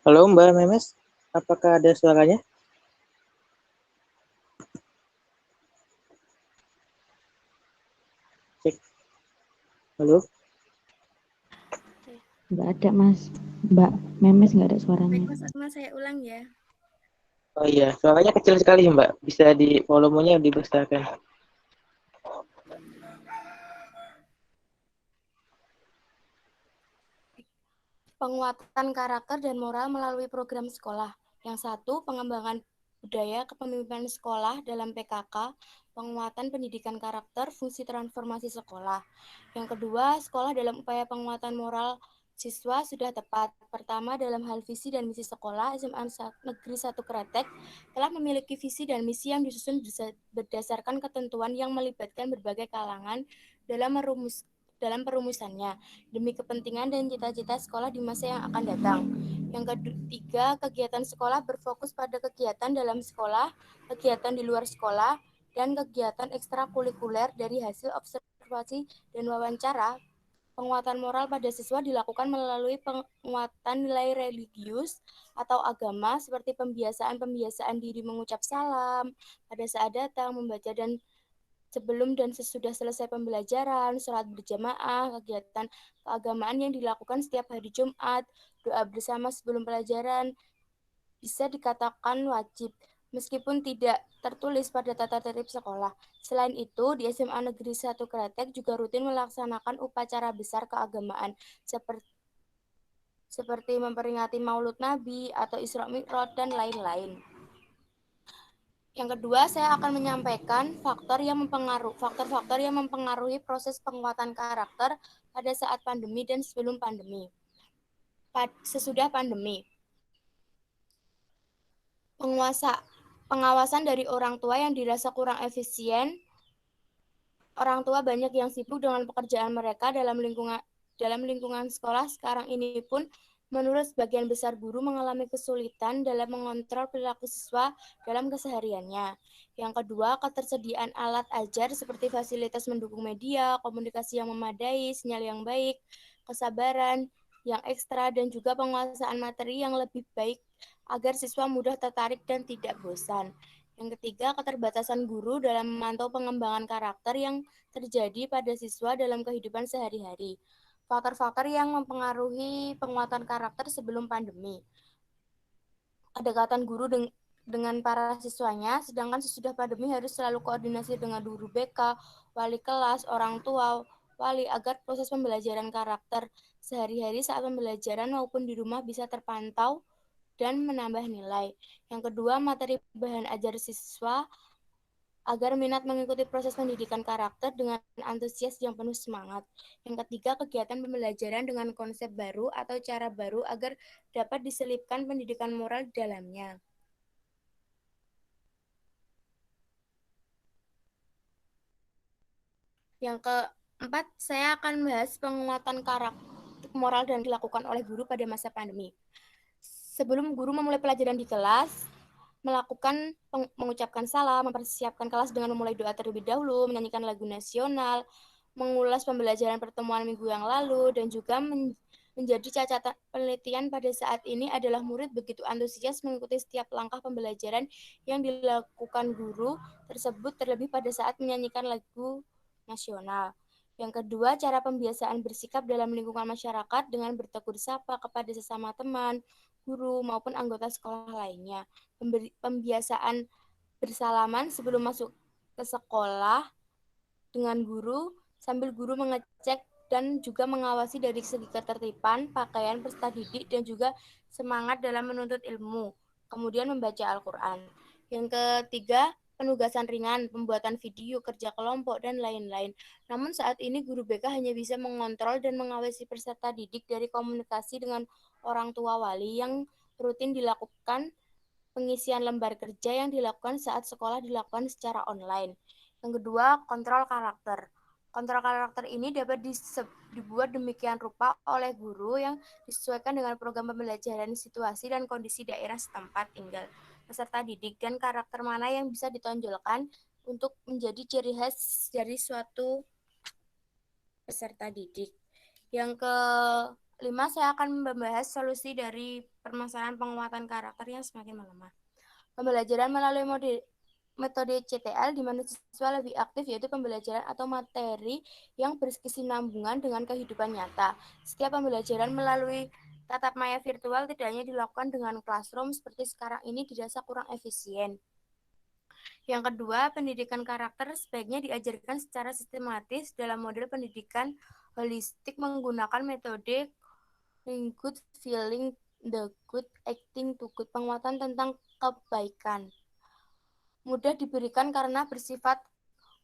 Speaker 2: Halo Mbak Memes. Apakah ada suaranya? Cek. Halo?
Speaker 8: Nggak ada, Mas. Mbak Memes nggak ada suaranya.
Speaker 5: Baik, Mas Akmal, saya ulang ya.
Speaker 2: Oh iya, suaranya kecil sekali Mbak. Bisa di volumenya dibesarkan.
Speaker 5: Penguatan karakter dan moral melalui program sekolah. Yang satu, pengembangan budaya kepemimpinan sekolah dalam PKK, penguatan pendidikan karakter, fungsi transformasi sekolah. Yang kedua, sekolah dalam upaya penguatan moral siswa sudah tepat. Pertama, dalam hal visi dan misi sekolah, SMA Negeri 1 Kretek telah memiliki visi dan misi yang disusun berdasarkan ketentuan yang melibatkan berbagai kalangan dalam perumusannya, demi kepentingan dan cita-cita sekolah di masa yang akan datang. Yang ketiga, kegiatan sekolah berfokus pada kegiatan dalam sekolah, kegiatan di luar sekolah, dan kegiatan ekstrakurikuler dari hasil observasi dan wawancara. Penguatan moral pada siswa dilakukan melalui penguatan nilai religius atau agama seperti pembiasaan diri mengucap salam pada saat datang, membaca dan sebelum dan sesudah selesai pembelajaran, sholat berjamaah, kegiatan keagamaan yang dilakukan setiap hari Jumat, doa bersama sebelum pelajaran, bisa dikatakan wajib, meskipun tidak tertulis pada tata tertib sekolah. Selain itu, di SMA Negeri 1 Kretek juga rutin melaksanakan upacara besar keagamaan, seperti memperingati Maulud Nabi atau Isra Mi'raj dan lain-lain. Yang kedua, saya akan menyampaikan faktor-faktor yang mempengaruhi proses penguatan karakter pada saat pandemi dan sebelum pandemi. Sesudah pandemi, pengawasan dari orang tua yang dirasa kurang efisien. Orang tua banyak yang sibuk dengan pekerjaan mereka dalam lingkungan sekolah sekarang ini pun Menurut sebagian besar guru mengalami kesulitan dalam mengontrol perilaku siswa dalam kesehariannya. Yang kedua, ketersediaan alat ajar seperti fasilitas mendukung media, komunikasi yang memadai, sinyal yang baik, kesabaran yang ekstra, dan juga penguasaan materi yang lebih baik agar siswa mudah tertarik dan tidak bosan. Yang ketiga, keterbatasan guru dalam memantau pengembangan karakter yang terjadi pada siswa dalam kehidupan sehari-hari. Faktor-faktor yang mempengaruhi penguatan karakter sebelum pandemi. Kedekatan guru dengan para siswanya, sedangkan sesudah pandemi harus selalu koordinasi dengan guru BK, wali kelas, orang tua, wali agar proses pembelajaran karakter sehari-hari saat pembelajaran maupun di rumah bisa terpantau dan menambah nilai. Yang kedua, materi bahan ajar siswa agar minat mengikuti proses pendidikan karakter dengan antusias yang penuh semangat. Yang ketiga, kegiatan pembelajaran dengan konsep baru atau cara baru agar dapat diselipkan pendidikan moral di dalamnya. Yang keempat, saya akan membahas penguatan karakter moral dan dilakukan oleh guru pada masa pandemi. Sebelum guru memulai pelajaran di kelas, melakukan mengucapkan salam, mempersiapkan kelas dengan memulai doa terlebih dahulu, menyanyikan lagu nasional, mengulas pembelajaran pertemuan minggu yang lalu, dan juga menjadi catatan penelitian pada saat ini adalah murid begitu antusias mengikuti setiap langkah pembelajaran yang dilakukan guru tersebut, terlebih pada saat menyanyikan lagu nasional. Yang kedua, cara pembiasaan bersikap dalam lingkungan masyarakat dengan bertegur sapa kepada sesama teman, guru, maupun anggota sekolah lainnya. Pembiasaan bersalaman sebelum masuk ke sekolah dengan guru, sambil guru mengecek dan juga mengawasi dari segi ketertiban, pakaian, peserta didik, dan juga semangat dalam menuntut ilmu. Kemudian membaca Al-Quran. Yang ketiga, penugasan ringan, pembuatan video, kerja kelompok, dan lain-lain. Namun saat ini guru BK hanya bisa mengontrol dan mengawasi peserta didik dari komunikasi dengan orang tua wali yang rutin dilakukan pengisian lembar kerja yang dilakukan saat sekolah dilakukan secara online. Yang kedua, kontrol karakter. Kontrol karakter ini dapat dibuat demikian rupa oleh guru yang disesuaikan dengan program pembelajaran, situasi, dan kondisi daerah setempat tinggal peserta didik, dan karakter mana yang bisa ditonjolkan untuk menjadi ciri khas dari suatu peserta didik. Yang kelima, saya akan membahas solusi dari permasalahan penguatan karakter yang semakin melemah. Pembelajaran melalui metode CTL di mana siswa lebih aktif, yaitu pembelajaran atau materi yang berkesinambungan dengan kehidupan nyata. Setiap pembelajaran melalui tatap maya virtual tidak hanya dilakukan dengan classroom seperti sekarang ini dirasa kurang efisien. Yang kedua, pendidikan karakter sebaiknya diajarkan secara sistematis dalam model pendidikan holistik menggunakan metode good feeling, the good acting to good, penguatan tentang kebaikan. Mudah diberikan karena bersifat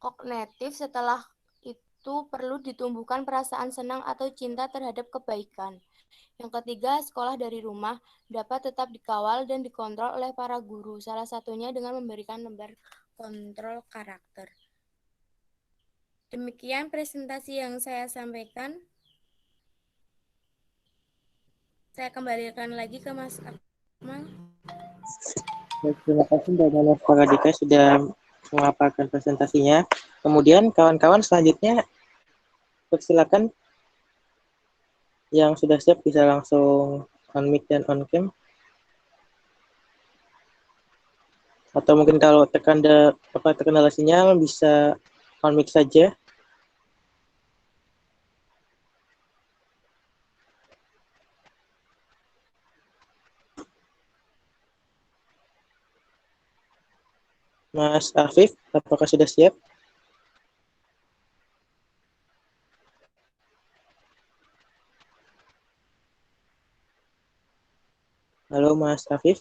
Speaker 5: kognitif, setelah itu perlu ditumbuhkan perasaan senang atau cinta terhadap kebaikan. Yang ketiga, sekolah dari rumah dapat tetap dikawal dan dikontrol oleh para guru, salah satunya dengan memberikan lembar kontrol karakter. Demikian presentasi yang saya sampaikan. Saya kembalikan lagi ke Mas Akmal.
Speaker 2: Terima kasih Mbak Paradika sudah memaparkan presentasinya. Kemudian kawan-kawan selanjutnya persilakan yang sudah siap bisa langsung on mic dan on cam. Atau mungkin kalau terkendala sinyal bisa on mic saja. Mas Afif, apakah sudah siap? Halo Mas Afif.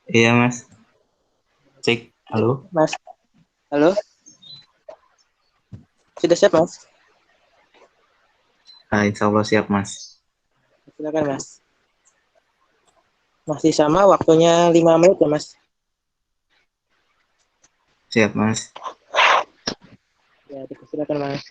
Speaker 1: Iya Mas. Cek, halo.
Speaker 2: Mas, halo. Sudah siap Mas?
Speaker 1: Nah, insya Allah siap Mas.
Speaker 2: Silakan Mas. Masih sama waktunya 5 menit ya Mas?
Speaker 1: Siap Mas.
Speaker 2: Ya, silakan Mas.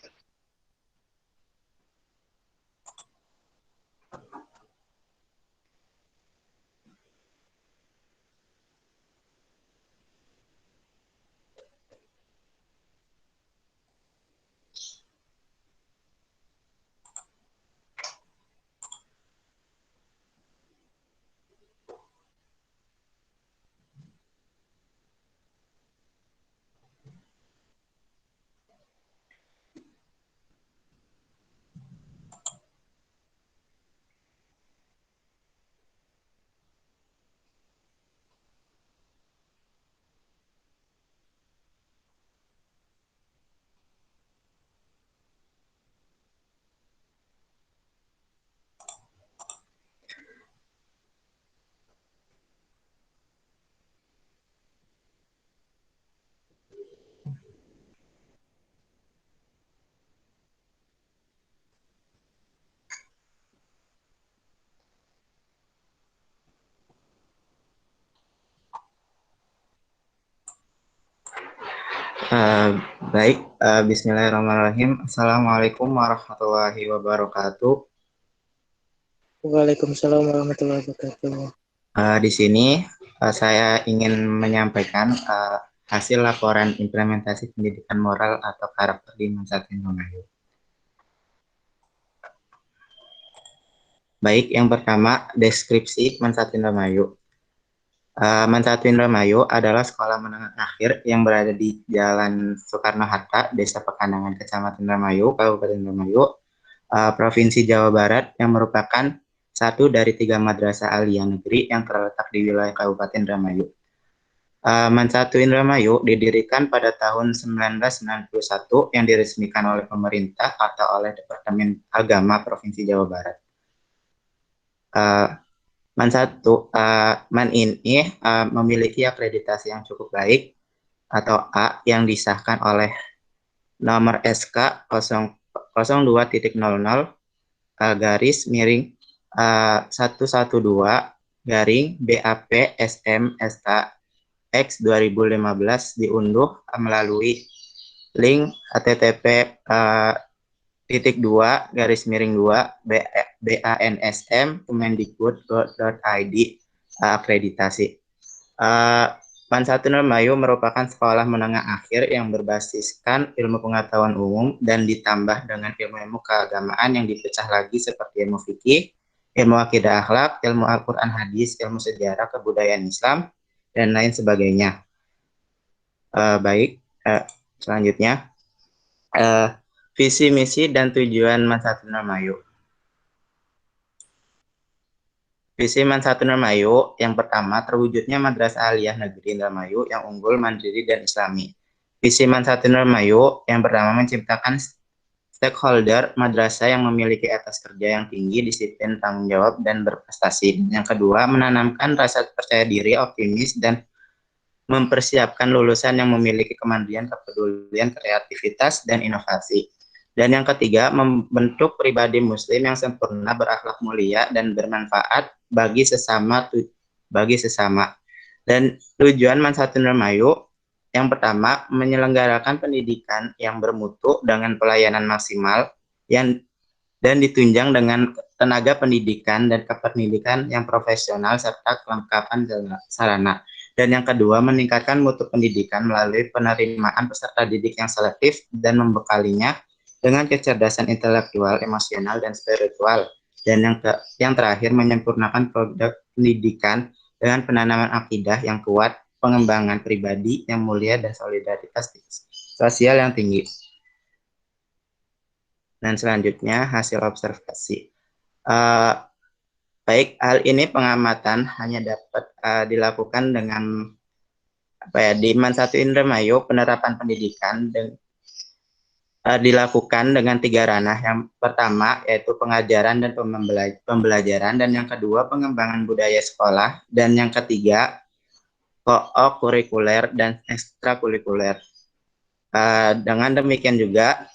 Speaker 9: Baik, Bismillahirrahmanirrahim. Assalamualaikum warahmatullahi wabarakatuh.
Speaker 2: Waalaikumsalam warahmatullahi wabarakatuh.
Speaker 9: Di sini saya ingin menyampaikan hasil laporan implementasi pendidikan moral atau karakter di Mansat Indramayu. Baik, yang pertama deskripsi Mansat Indramayu. Mansat Indramayu adalah sekolah menengah akhir yang berada di Jalan Soekarno-Hatta, Desa Pekandangan, Kecamatan Indramayu, Kabupaten Indramayu, Provinsi Jawa Barat, yang merupakan satu dari 3 madrasah aliyah negeri yang terletak di wilayah Kabupaten Indramayu. Mansat Indramayu didirikan pada tahun 1991 yang diresmikan oleh pemerintah atau oleh Departemen Agama Provinsi Jawa Barat. Man ini memiliki akreditasi yang cukup baik atau A yang disahkan oleh nomor SK 02.00 garis miring 112 garing BAP SM SK X 2015 diunduh melalui link http://2 BANSM Kemendikbud.id akreditasi. Mansat Indramayu merupakan sekolah menengah akhir yang berbasiskan ilmu pengetahuan umum dan ditambah dengan ilmu-ilmu keagamaan yang dipecah lagi seperti ilmu fikih, ilmu akidah akhlak, ilmu Al-Quran hadis, ilmu sejarah, kebudayaan Islam, dan lain sebagainya. Selanjutnya. Visi, misi, dan tujuan Mansat Indramayu. Visi Mansat Indramayu yang pertama, terwujudnya Madrasah Aliyah Negeri Indramayu yang unggul, mandiri, dan islami. Visi Mansat Indramayu yang pertama, menciptakan stakeholder madrasah yang memiliki etos kerja yang tinggi, disiplin, tanggung jawab, dan berprestasi. Yang kedua, menanamkan rasa percaya diri, optimis, dan mempersiapkan lulusan yang memiliki kemandirian, kepedulian, kreativitas, dan inovasi. Dan yang ketiga, membentuk pribadi muslim yang sempurna, berakhlak mulia, dan bermanfaat bagi sesama. Dan tujuan Mansat Indramayu yang pertama, menyelenggarakan pendidikan yang bermutu dengan pelayanan maksimal dan ditunjang dengan tenaga pendidikan dan kependidikan yang profesional serta kelengkapan sarana. Dan yang kedua, meningkatkan mutu pendidikan melalui penerimaan peserta didik yang selektif dan membekalinya dengan kecerdasan intelektual, emosional, dan spiritual. Dan yang terakhir, menyempurnakan produk pendidikan dengan penanaman akidah yang kuat, pengembangan pribadi yang mulia, dan solidaritas sosial yang tinggi. Dan selanjutnya, hasil observasi. Baik, hal ini pengamatan hanya dapat dilakukan dengan di Mansat Indramayu penerapan pendidikan dilakukan dengan 3 ranah. Yang pertama yaitu pengajaran dan pembelajaran, dan yang kedua pengembangan budaya sekolah, dan yang ketiga kurikuler dan ekstrakurikuler. Dengan demikian juga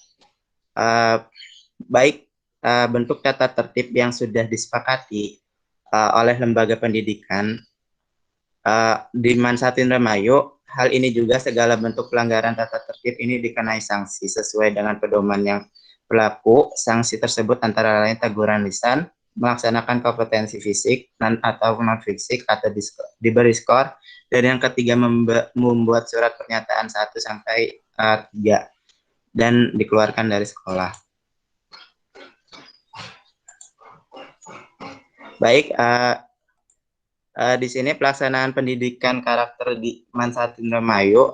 Speaker 9: bentuk tata tertib yang sudah disepakati oleh lembaga pendidikan di Mansat Indramayu. Hal ini juga segala bentuk pelanggaran tata tertib ini dikenai sanksi sesuai dengan pedoman yang berlaku. Sanksi tersebut antara lain teguran lisan, melaksanakan kompetensi fisik dan atau non fisik atau diberi skor, dan yang ketiga membuat surat pernyataan 1 sampai 3 dan dikeluarkan dari sekolah. Baik, di sini pelaksanaan pendidikan karakter di Mansat Indramayu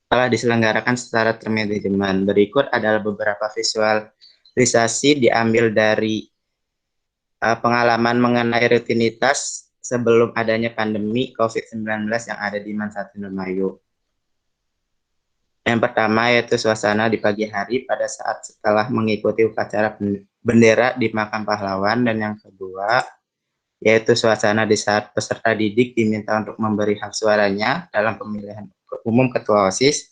Speaker 9: telah diselenggarakan secara termanajemen. Berikut adalah beberapa visualisasi diambil dari pengalaman mengenai rutinitas sebelum adanya pandemi COVID-19 yang ada di Mansat Indramayu. Yang pertama yaitu suasana di pagi hari pada saat setelah mengikuti upacara bendera di Makam Pahlawan, dan yang kedua yaitu suasana di saat peserta didik diminta untuk memberi hak suaranya dalam pemilihan umum ketua OSIS.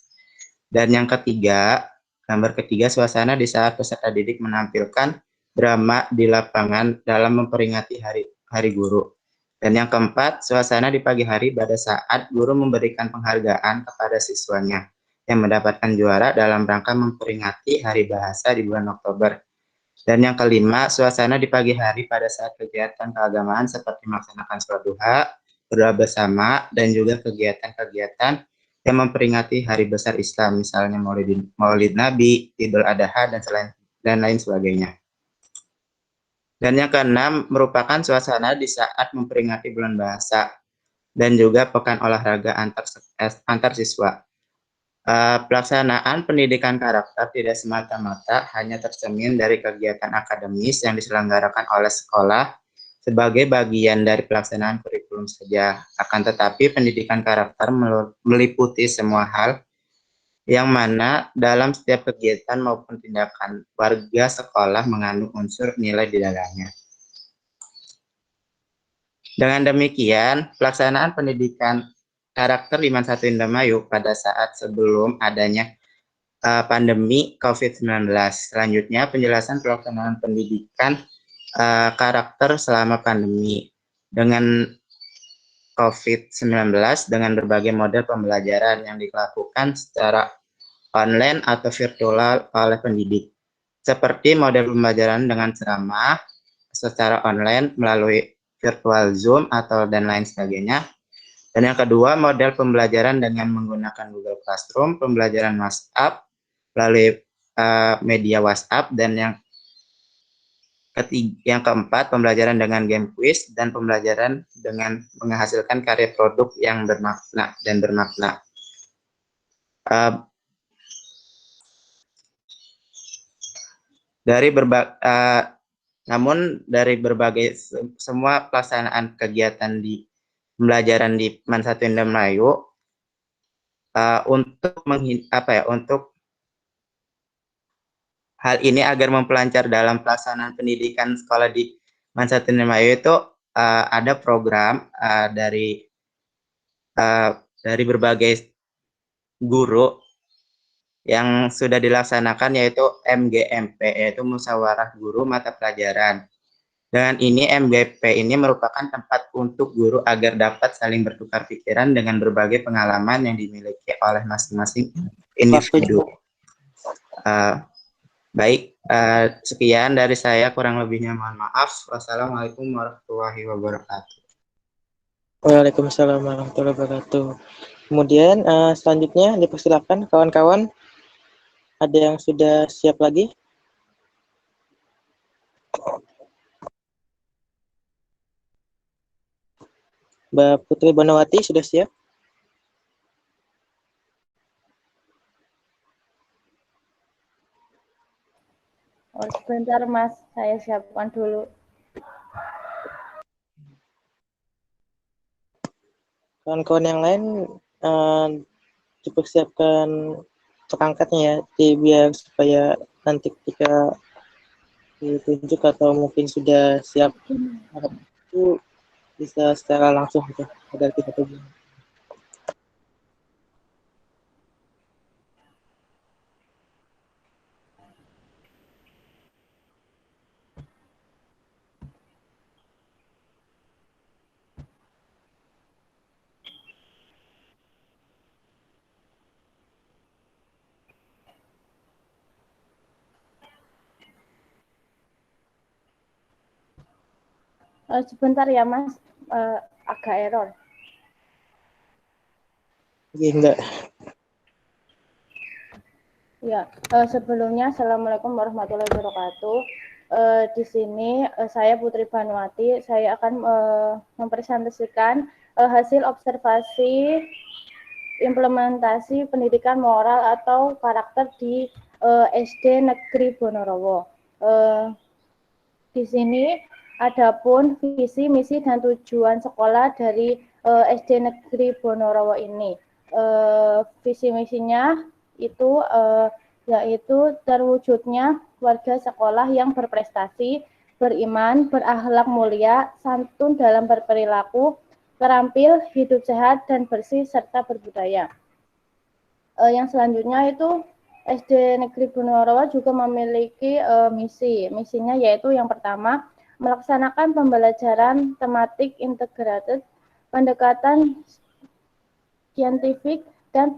Speaker 9: Dan yang ketiga, gambar ketiga, suasana di saat peserta didik menampilkan drama di lapangan dalam memperingati hari guru. Dan yang keempat, suasana di pagi hari pada saat guru memberikan penghargaan kepada siswanya. yang mendapatkan juara dalam rangka memperingati Hari Bahasa di bulan Oktober. Dan yang kelima, suasana di pagi hari pada saat kegiatan keagamaan seperti melaksanakan sholat duha, berdoa bersama, dan juga kegiatan-kegiatan yang memperingati hari besar Islam, misalnya Maulid Nabi, Idul Adha, dan lain sebagainya. Dan yang keenam, merupakan suasana di saat memperingati bulan bahasa, dan juga pekan olahraga antar siswa. Pelaksanaan pendidikan karakter tidak semata-mata hanya tercermin dari kegiatan akademis yang diselenggarakan oleh sekolah sebagai bagian dari pelaksanaan kurikulum saja. Akan tetapi pendidikan karakter meliputi semua hal yang mana dalam setiap kegiatan maupun tindakan warga sekolah mengandung unsur nilai di dalamnya. Dengan demikian, pelaksanaan pendidikan karakter di Mansatu Indramayu pada saat sebelum adanya pandemi COVID-19. Selanjutnya, penjelasan pelaksanaan pendidikan karakter selama pandemi dengan COVID-19 dengan berbagai model pembelajaran yang dilakukan secara online atau virtual oleh pendidik. Seperti model pembelajaran dengan ceramah secara online melalui virtual Zoom dan lain sebagainya. Dan yang kedua, model pembelajaran dengan menggunakan Google Classroom, pembelajaran WhatsApp melalui media WhatsApp, dan yang keempat, pembelajaran dengan game quiz, dan pembelajaran dengan menghasilkan karya produk yang bermakna dan bermakna. Namun dari berbagai semua pelaksanaan kegiatan di pembelajaran di Mansatu Indramayu, untuk hal ini agar memperlancar dalam pelaksanaan pendidikan sekolah di Mansatu Indramayu itu ada program dari berbagai guru yang sudah dilaksanakan, yaitu MGMP, yaitu Musyawarah Guru Mata Pelajaran. Dengan ini, MGP ini merupakan tempat untuk guru agar dapat saling bertukar pikiran dengan berbagai pengalaman yang dimiliki oleh masing-masing individu. Baik, sekian dari saya, kurang lebihnya mohon maaf. Wassalamualaikum warahmatullahi wabarakatuh.
Speaker 2: Waalaikumsalam warahmatullahi wabarakatuh. Kemudian selanjutnya dipersilakan kawan-kawan, ada yang sudah siap lagi? Mbak Putri Bonawati sudah siap?
Speaker 10: Oh, sebentar Mas, saya siapkan dulu.
Speaker 2: Kawan-kawan yang lain dipersiapkan perangkatnya ya, biar supaya nanti ketika ditunjuk atau mungkin sudah siap itu bisa secara langsung gitu, agar kita pergi.
Speaker 10: Sebentar ya Mas, agak error.
Speaker 2: Enggak.
Speaker 10: Ya, sebelumnya Assalamualaikum warahmatullahi wabarakatuh. Di sini saya Putri Bonawati, saya akan mempresentasikan hasil observasi implementasi pendidikan moral atau karakter di SD Negeri Bonorowo. Di sini adapun visi, misi, dan tujuan sekolah dari SD Negeri Bonorowo ini. Visi misinya itu yaitu terwujudnya warga sekolah yang berprestasi, beriman, berakhlak mulia, santun dalam berperilaku, terampil, hidup sehat dan bersih, serta berbudaya. Yang selanjutnya itu SD Negeri Bonorowo juga memiliki misinya, yaitu yang pertama, melaksanakan pembelajaran tematik integrated, pendekatan saintifik dan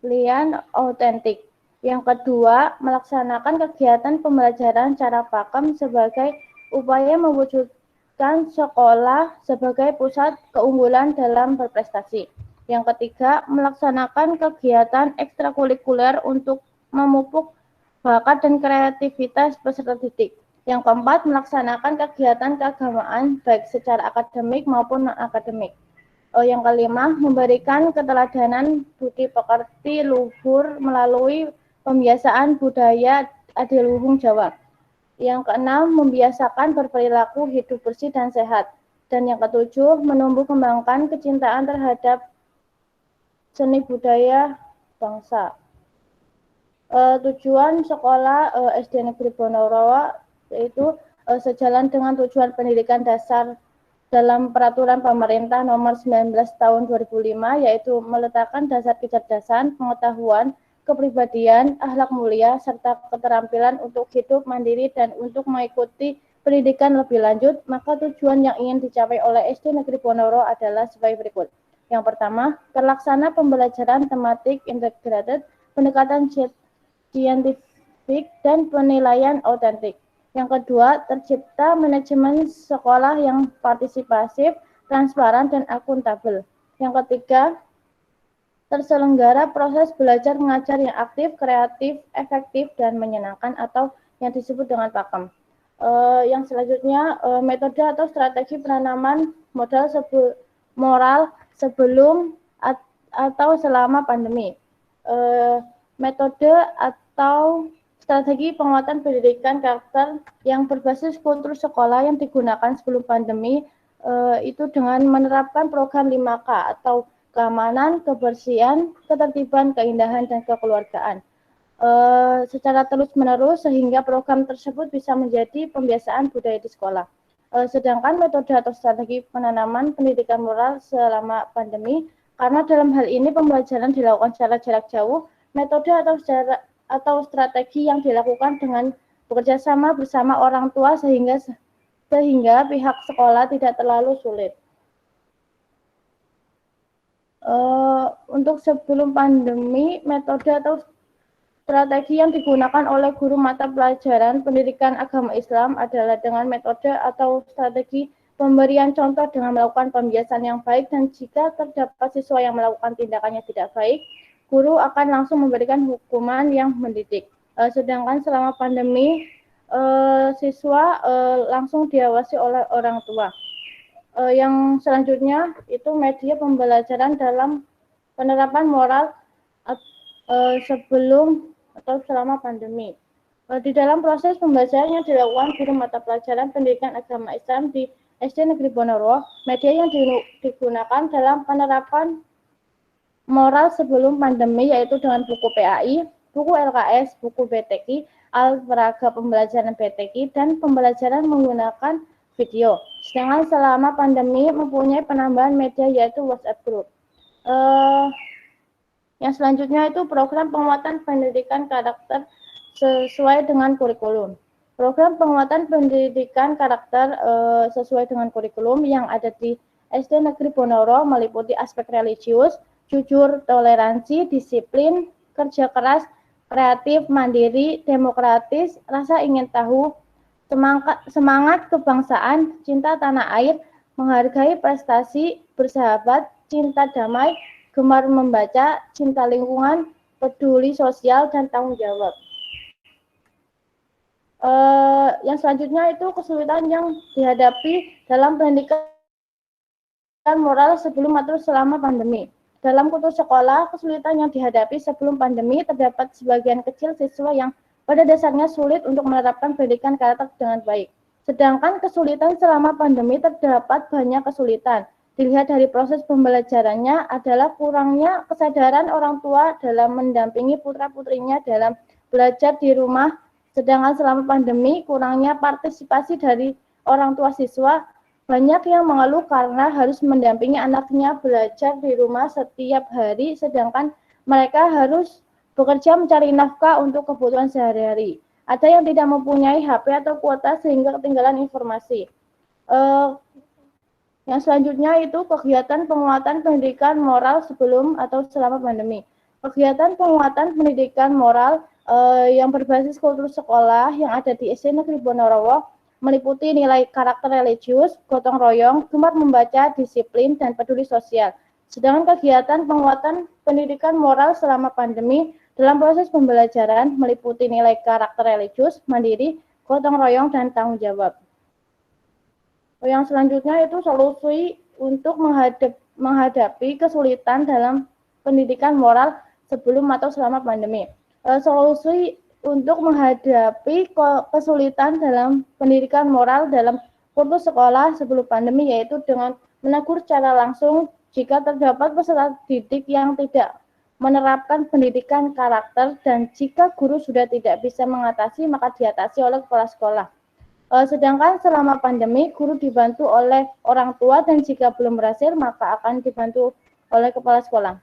Speaker 10: disiplin autentik. Yang kedua, melaksanakan kegiatan pembelajaran cara pakem sebagai upaya mewujudkan sekolah sebagai pusat keunggulan dalam berprestasi. Yang ketiga, melaksanakan kegiatan ekstrakurikuler untuk memupuk bakat dan kreativitas peserta didik. Yang keempat, melaksanakan kegiatan keagamaan baik secara akademik maupun non-akademik. Yang kelima, memberikan keteladanan budi pekerti luhur melalui pembiasaan budaya adiluhung Jawa. Yang keenam, membiasakan berperilaku hidup bersih dan sehat. Dan yang ketujuh, menumbuh kembangkan kecintaan terhadap seni budaya bangsa. Tujuan sekolah SD Negeri Bonorowo yaitu sejalan dengan tujuan pendidikan dasar dalam peraturan pemerintah nomor 19 tahun 2005, yaitu meletakkan dasar kecerdasan, pengetahuan, kepribadian, akhlak mulia, serta keterampilan untuk hidup mandiri dan untuk mengikuti pendidikan lebih lanjut. Maka tujuan yang ingin dicapai oleh SD Negeri Bonorowo adalah sebagai berikut. Yang pertama, terlaksana pembelajaran tematik integrated, pendekatan saintifik, dan penilaian autentik. Yang kedua, tercipta manajemen sekolah yang partisipasif, transparan, dan akuntabel. Yang ketiga, terselenggara proses belajar mengajar yang aktif, kreatif, efektif, dan menyenangkan atau yang disebut dengan pakem. Yang selanjutnya, metode atau strategi penanaman moral sebelum atau selama pandemi. Metode atau strategi penguatan pendidikan karakter yang berbasis kultur sekolah yang digunakan sebelum pandemi itu dengan menerapkan program 5K atau keamanan, kebersihan, ketertiban, keindahan, dan kekeluargaan secara terus-menerus sehingga program tersebut bisa menjadi pembiasaan budaya di sekolah. Sedangkan metode atau strategi penanaman pendidikan moral selama pandemi, karena dalam hal ini pembelajaran dilakukan secara jarak jauh, metode atau strategi yang dilakukan dengan bekerja sama bersama orang tua sehingga pihak sekolah tidak terlalu sulit. Untuk sebelum pandemi, metode atau strategi yang digunakan oleh guru mata pelajaran pendidikan agama Islam adalah dengan metode atau strategi pemberian contoh dengan melakukan pembiasaan yang baik, dan jika terdapat siswa yang melakukan tindakannya tidak baik, guru akan langsung memberikan hukuman yang mendidik. Sedangkan selama pandemi, siswa langsung diawasi oleh orang tua. Yang selanjutnya itu media pembelajaran dalam penerapan moral sebelum atau selama pandemi. Di dalam proses pembelajaran yang dilakukan guru mata pelajaran pendidikan agama Islam di SD Negeri Bonorowo, media yang digunakan dalam penerapan moral sebelum pandemi yaitu dengan buku PAI, buku LKS, buku BTQ, alat peraga pembelajaran BTQ, dan pembelajaran menggunakan video. Sedangkan selama pandemi mempunyai penambahan media yaitu WhatsApp Group. Yang selanjutnya itu program penguatan pendidikan karakter sesuai dengan kurikulum. Program penguatan pendidikan karakter sesuai dengan kurikulum yang ada di SD Negeri Bonorowo meliputi aspek religius, jujur, toleransi, disiplin, kerja keras, kreatif, mandiri, demokratis, rasa ingin tahu, semangat kebangsaan, cinta tanah air, menghargai prestasi, bersahabat, cinta damai, gemar membaca, cinta lingkungan, peduli sosial, dan tanggung jawab. Yang selanjutnya itu kesulitan yang dihadapi dalam pendidikan moral sebelum atau selama pandemi. Dalam kultur sekolah, kesulitan yang dihadapi sebelum pandemi terdapat sebagian kecil siswa yang pada dasarnya sulit untuk menerapkan pendidikan karakter dengan baik. Sedangkan kesulitan selama pandemi terdapat banyak kesulitan. Dilihat dari proses pembelajarannya adalah kurangnya kesadaran orang tua dalam mendampingi putra-putrinya dalam belajar di rumah. Sedangkan selama pandemi, kurangnya partisipasi dari orang tua siswa. Banyak yang mengeluh karena harus mendampingi anaknya belajar di rumah setiap hari, sedangkan mereka harus bekerja mencari nafkah untuk kebutuhan sehari-hari. Ada yang tidak mempunyai HP atau kuota sehingga ketinggalan informasi. Yang selanjutnya itu kegiatan penguatan pendidikan moral sebelum atau selama pandemi. Kegiatan penguatan pendidikan moral yang berbasis kultur sekolah yang ada di SD Negeri Ponorogo meliputi nilai karakter religius, gotong royong, gemar membaca, disiplin, dan peduli sosial. Sedangkan kegiatan penguatan pendidikan moral selama pandemi dalam proses pembelajaran meliputi nilai karakter religius, mandiri, gotong royong, dan tanggung jawab. Yang selanjutnya itu solusi untuk menghadapi kesulitan dalam pendidikan moral sebelum atau selama pandemi. Solusi untuk menghadapi kesulitan dalam pendidikan moral dalam kultur sekolah sebelum pandemi yaitu dengan menegur secara langsung jika terdapat peserta didik yang tidak menerapkan pendidikan karakter dan jika guru sudah tidak bisa mengatasi maka diatasi oleh kepala sekolah. Sedangkan selama pandemi guru dibantu oleh orang tua dan jika belum berhasil maka akan dibantu oleh kepala sekolah.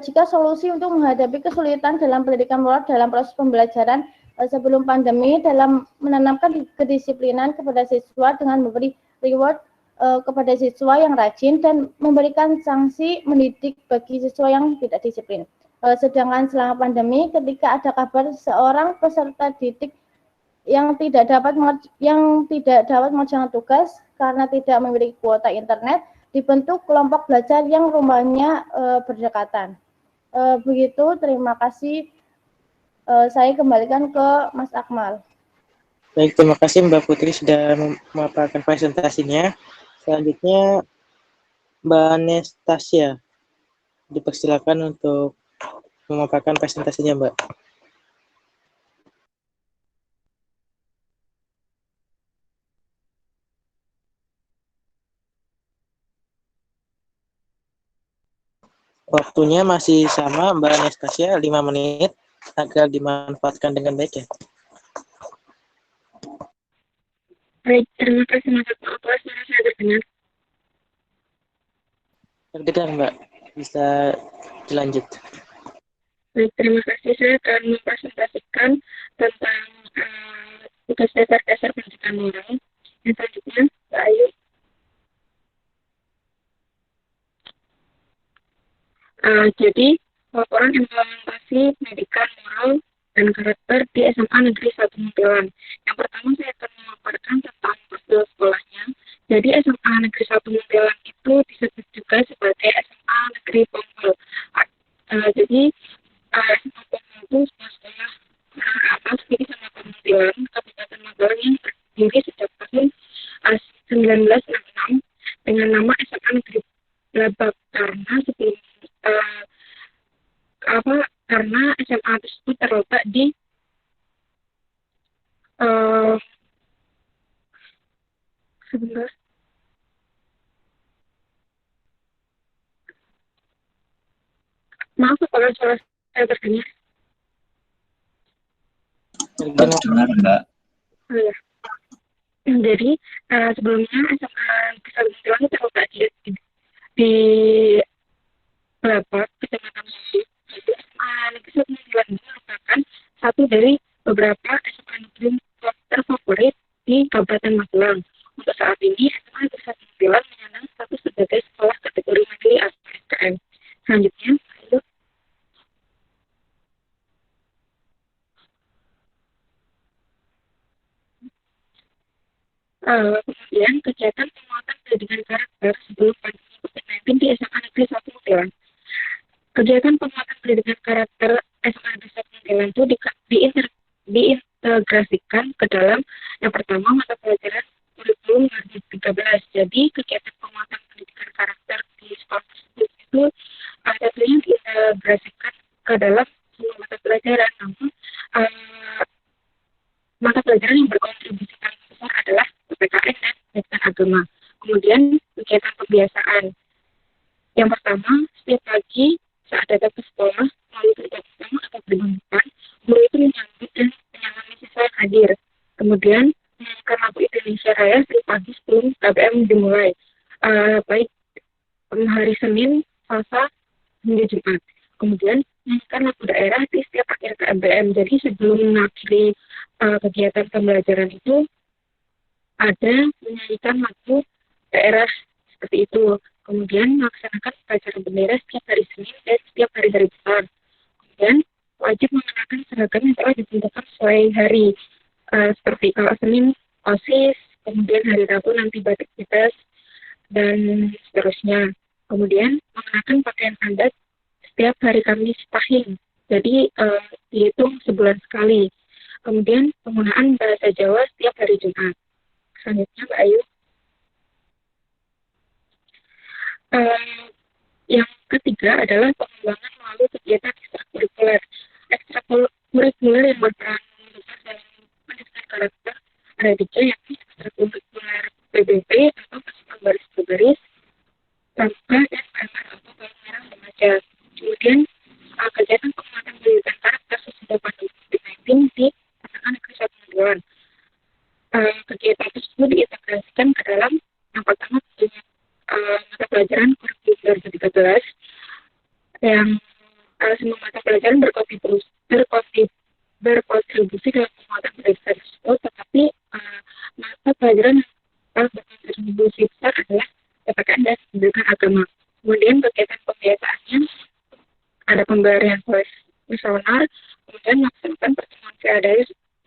Speaker 10: Jika solusi untuk menghadapi kesulitan dalam pendidikan moral dalam proses pembelajaran sebelum pandemi dalam menanamkan kedisiplinan kepada siswa dengan memberi reward kepada siswa yang rajin dan memberikan sanksi mendidik bagi siswa yang tidak disiplin. Sedangkan selama pandemi ketika ada kabar seorang peserta didik yang tidak dapat mengerjakan tugas karena tidak memiliki kuota internet, dibentuk kelompok belajar yang rumahnya berdekatan. Begitu, terima kasih. Saya kembalikan ke Mas Akmal.
Speaker 2: Baik, terima kasih Mbak Putri sudah memaparkan presentasinya. Selanjutnya Mbak Anastasia, dipersilakan untuk memaparkan presentasinya, Mbak. Waktunya masih sama Mbak Anastasia, 5 menit agar dimanfaatkan dengan baik ya.
Speaker 4: Baik, terima kasih Mas Akmal. Suara saya terdengar?
Speaker 2: Terdengar Mbak, bisa dilanjut.
Speaker 4: Baik, terima kasih. Saya akan mempresentasikan tentang tugas dasar pendidikan moral. Yang selanjutnya, Mbak Ayu. Jadi, laporan implementasi pendidikan moral dan karakter di SMA Negeri 1 Muntilan. Yang pertama saya akan memaparkan tentang prosedur sekolahnya. Jadi SMA Negeri 1 Muntilan itu disebut juga sebagai SMA Negeri Ponggol. Jadi SMA Ponggol itu sekolah atas di Kecamatan Muntilan, Kabupaten Magelang yang berdiri sejak tahun 1966 dengan nama SMA Negeri Blabak karena sebelum karena SMA tersebut terletak di sebentar. Maaf kalau suara saya terdengar.
Speaker 1: Terdengar, Mbak.
Speaker 4: Oh, ya. Jadi sebelumnya SMA Kesatuan terletak di Blabak, Kecamatan Muntilan. Jadi SMA Negeri 1 Muntilan ini merupakan satu dari beberapa SMA negeri terfavorit di Kabupaten Magelang. Untuk saat ini SMA Negeri 1 Muntilan menyandang status sebagai sekolah kategori mandiri atau SKM. Selanjutnya, ayo. Kemudian kegiatan penguatan pendidikan karakter sebelum pandemi COVID-19 di SMA Negeri 1 Muntilan. Kegiatan penguatan pendidikan karakter SMA Negeri 1 Muntilan itu diintegrasikan ke dalam yang pertama mata pelajaran kurikulum 2013. Jadi kegiatan penguatan pendidikan karakter di sekolah tersebut itu tentunya diintegrasikan ke dalam semua mata pelajaran. Namun mata pelajaran yang berkontribusi paling besar adalah PPKN dan pendidikan agama. Kemudian kegiatan pembiasaan. Yang pertama, setiap pagi saat datang ke sekolah, melalui gerbang utama atau gerbang depan, guru itu menyambut dan menyalami siswa yang hadir. Kemudian, menyanyikan lagu Indonesia Raya setiap pagi sebelum KBM dimulai, baik hari Senin, Selasa, hingga Jumat. Kemudian, menyanyikan lagu daerah di setiap akhir KBM. Jadi, sebelum mengakhiri kegiatan pembelajaran itu, ada menyanyikan lagu daerah seperti itu.
Speaker 11: Kemudian melaksanakan upacara bendera setiap hari Senin dan setiap hari-hari besar. Kemudian wajib mengenakan seragam yang telah ditentukan sesuai hari. Seperti kalau Senin OSIS, kemudian hari Rabu nanti batik pites, dan seterusnya. Kemudian mengenakan pakaian adat setiap hari Kamis Pahing. Jadi dihitung sebulan sekali. Kemudian penggunaan bahasa Jawa setiap hari Jumat. Selanjutnya Mbak Ayu. Yang ketiga adalah pengembangan melalui kegiatan ekstrakurikuler. Ekstrakurikuler yang berperan besar dalam pendidikan karakter ada tiga, yakni ekstrakurikuler PBB atau pasukan baris berbaris, pramuka, dan PMR atau palang merah remaja. Kemudian kegiatan penguatan pendidikan karakter sesudah pandemi COVID-19 di Pasangan Negeri Satuan. Kegiatan tersebut diintegrasikan ke dalam yang pertama tentunya mata pelajaran kurikulum 2013 yang semua mata pelajaran berkontribusi dalam penguatan pendidikan tersebut, tetapi mata pelajaran yang berkontribusi besar adalah PPKN dan pendidikan agama. Kemudian kegiatan pembiasaannya ada pemberian kuesioner, kemudian melaksanakan pertemuan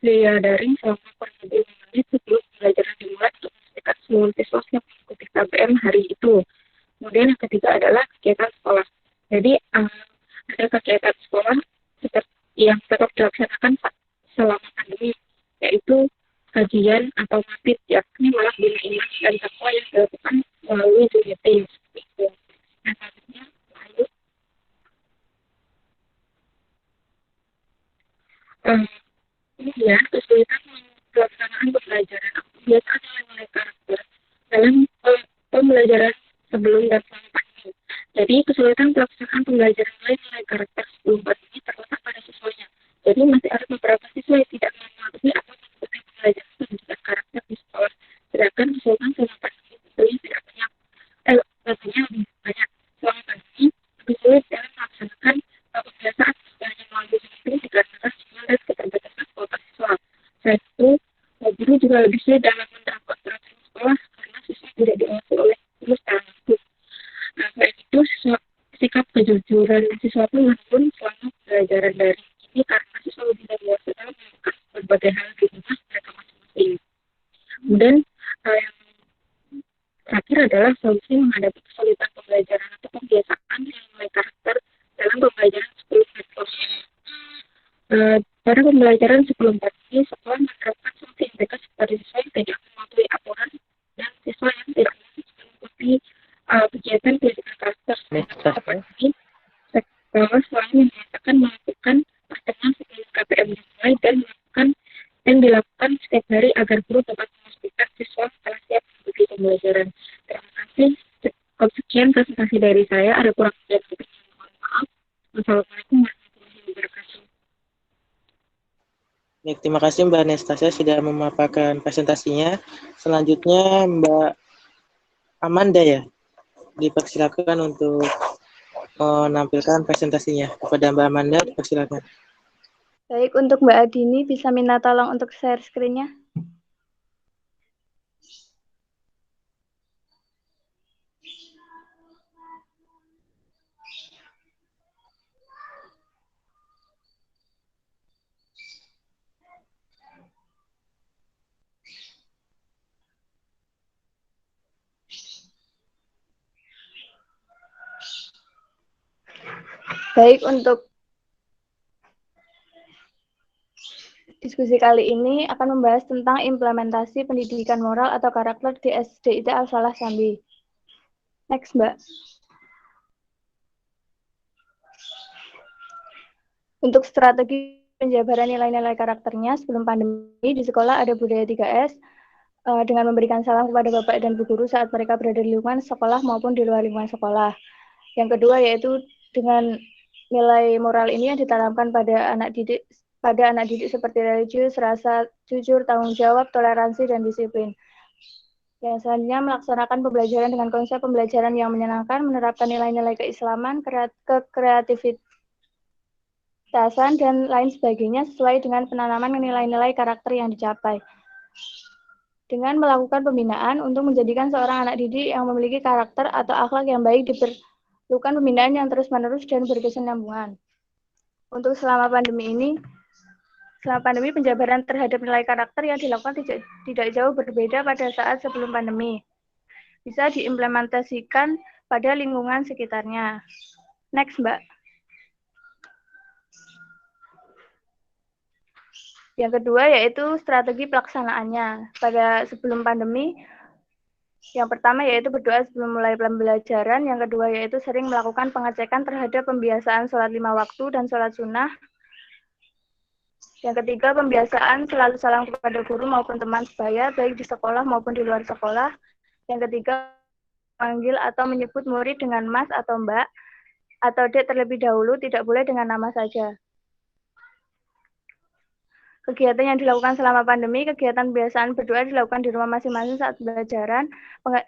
Speaker 11: via daring selama kurang lebih 5 menit sebelum pembelajaran dimulai untuk memastikan semua siswa siap mengikuti KBM hari itu. Kemudian yang ketiga adalah kegiatan sekolah. Jadi ada kegiatan sekolah seperti yang tetap dilaksanakan selama pandemi, yaitu kajian atau mapit, yakni malah bina iman dan takwa yang dilakukan melalui Zoom. Nah, selanjutnya, lanjut. Kemudian kesulitan pelaksanaan pembelajaran kebiasaan nilai karakter dalam pembelajaran sebelum dan selama pandemi. Jadi kesulitan pelaksanaan pembelajaran nilai karakter sebelum pandemi terletak pada siswanya. Jadi masih ada beberapa siswa yang tidak mematuhi atau mengikuti pembelajaran pendidikan karakter di sekolah. Sedangkan kesulitan selama pandemi tentunya tidak banyak. Tentunya lebih banyak. Selama pandemi lebih sulit dalam melaksanakan pembiasaan hanya melalui Zoom dikarenakan jumlah dan keterbatasan kuota siswa. Selain itu, guru juga lebih sulit dalam menerapkan peraturan sekolah karena siswa tidak diawasi oleh guru secara langsung. Selain itu, sikap kejujuran siswa pun menurun selama pembelajaran daring ini karena siswa lebih dewasa dalam melakukan berbagai hal di rumah mereka masing-masing. Kemudian yang terakhir adalah solusi menghadapi kesulitan pembelajaran atau pembiasaan yang nilai karakter dalam pembelajaran sebelum medsos. Pada pembelajaran sebelum pandemi, sekolah menerapkan sanksi mereka kepada siswa yang tidak mematuhi aturan dan siswa yang tidak mengikuti kegiatan pendidikan karakter selama pandemi. Sekolah selalu menyatakan melakukan pertemuan sebelum KBM dimulai dan dilakukan setiap hari agar guru dapat memastikan siswa setelah siap mengikuti pembelajaran. Terima kasih. Sekian presentasi dari saya. Ada kurang dan lebih, mohon maaf. Wassalamualaikum warahmatullahi wabarakatuh.
Speaker 2: Baik, terima kasih Mbak Anastasia sudah memaparkan presentasinya. Selanjutnya Mbak Amanda ya, dipersilakan untuk menampilkan presentasinya. Kepada Mbak Amanda, dipersilakan.
Speaker 12: Baik, untuk Mbak Adini bisa minta tolong untuk share screen-nya. Baik, untuk diskusi kali ini akan membahas tentang implementasi pendidikan moral atau karakter di SDIT Al-Falah Jambi. Next, Mbak. Untuk strategi penjabaran nilai-nilai karakternya sebelum pandemi di sekolah ada budaya 3S dengan memberikan salam kepada Bapak dan Bu Guru saat mereka berada di lingkungan sekolah maupun di luar lingkungan sekolah. Yang kedua yaitu dengan nilai moral ini yang ditanamkan pada anak didik seperti religius, rasa, jujur, tanggung jawab, toleransi, dan disiplin. Yang selanjutnya melaksanakan pembelajaran dengan konsep pembelajaran yang menyenangkan, menerapkan nilai-nilai keislaman, kekreativitasan, dan lain sebagainya sesuai dengan penanaman nilai-nilai karakter yang dicapai. dengan melakukan pembinaan untuk menjadikan seorang anak didik yang memiliki karakter atau akhlak yang baik. Diperlukan pembinaan yang terus-menerus dan berkesinambungan. Untuk selama pandemi penjabaran terhadap nilai karakter yang dilakukan tidak jauh berbeda pada saat sebelum pandemi. Bisa diimplementasikan pada lingkungan sekitarnya. Next, Mbak. Yang kedua yaitu strategi pelaksanaannya. Pada sebelum pandemi, yang pertama yaitu berdoa sebelum mulai pembelajaran. Yang kedua yaitu sering melakukan pengecekan terhadap pembiasaan sholat 5 waktu dan sholat sunnah. Yang ketiga, pembiasaan selalu salam kepada guru maupun teman sebaya, baik di sekolah maupun di luar sekolah. Yang ketiga, manggil atau menyebut murid dengan Mas atau Mbak, atau Dek terlebih dahulu, tidak boleh dengan nama saja. Kegiatan yang dilakukan selama pandemi, kegiatan kebiasaan berdoa dilakukan di rumah masing-masing saat pembelajaran.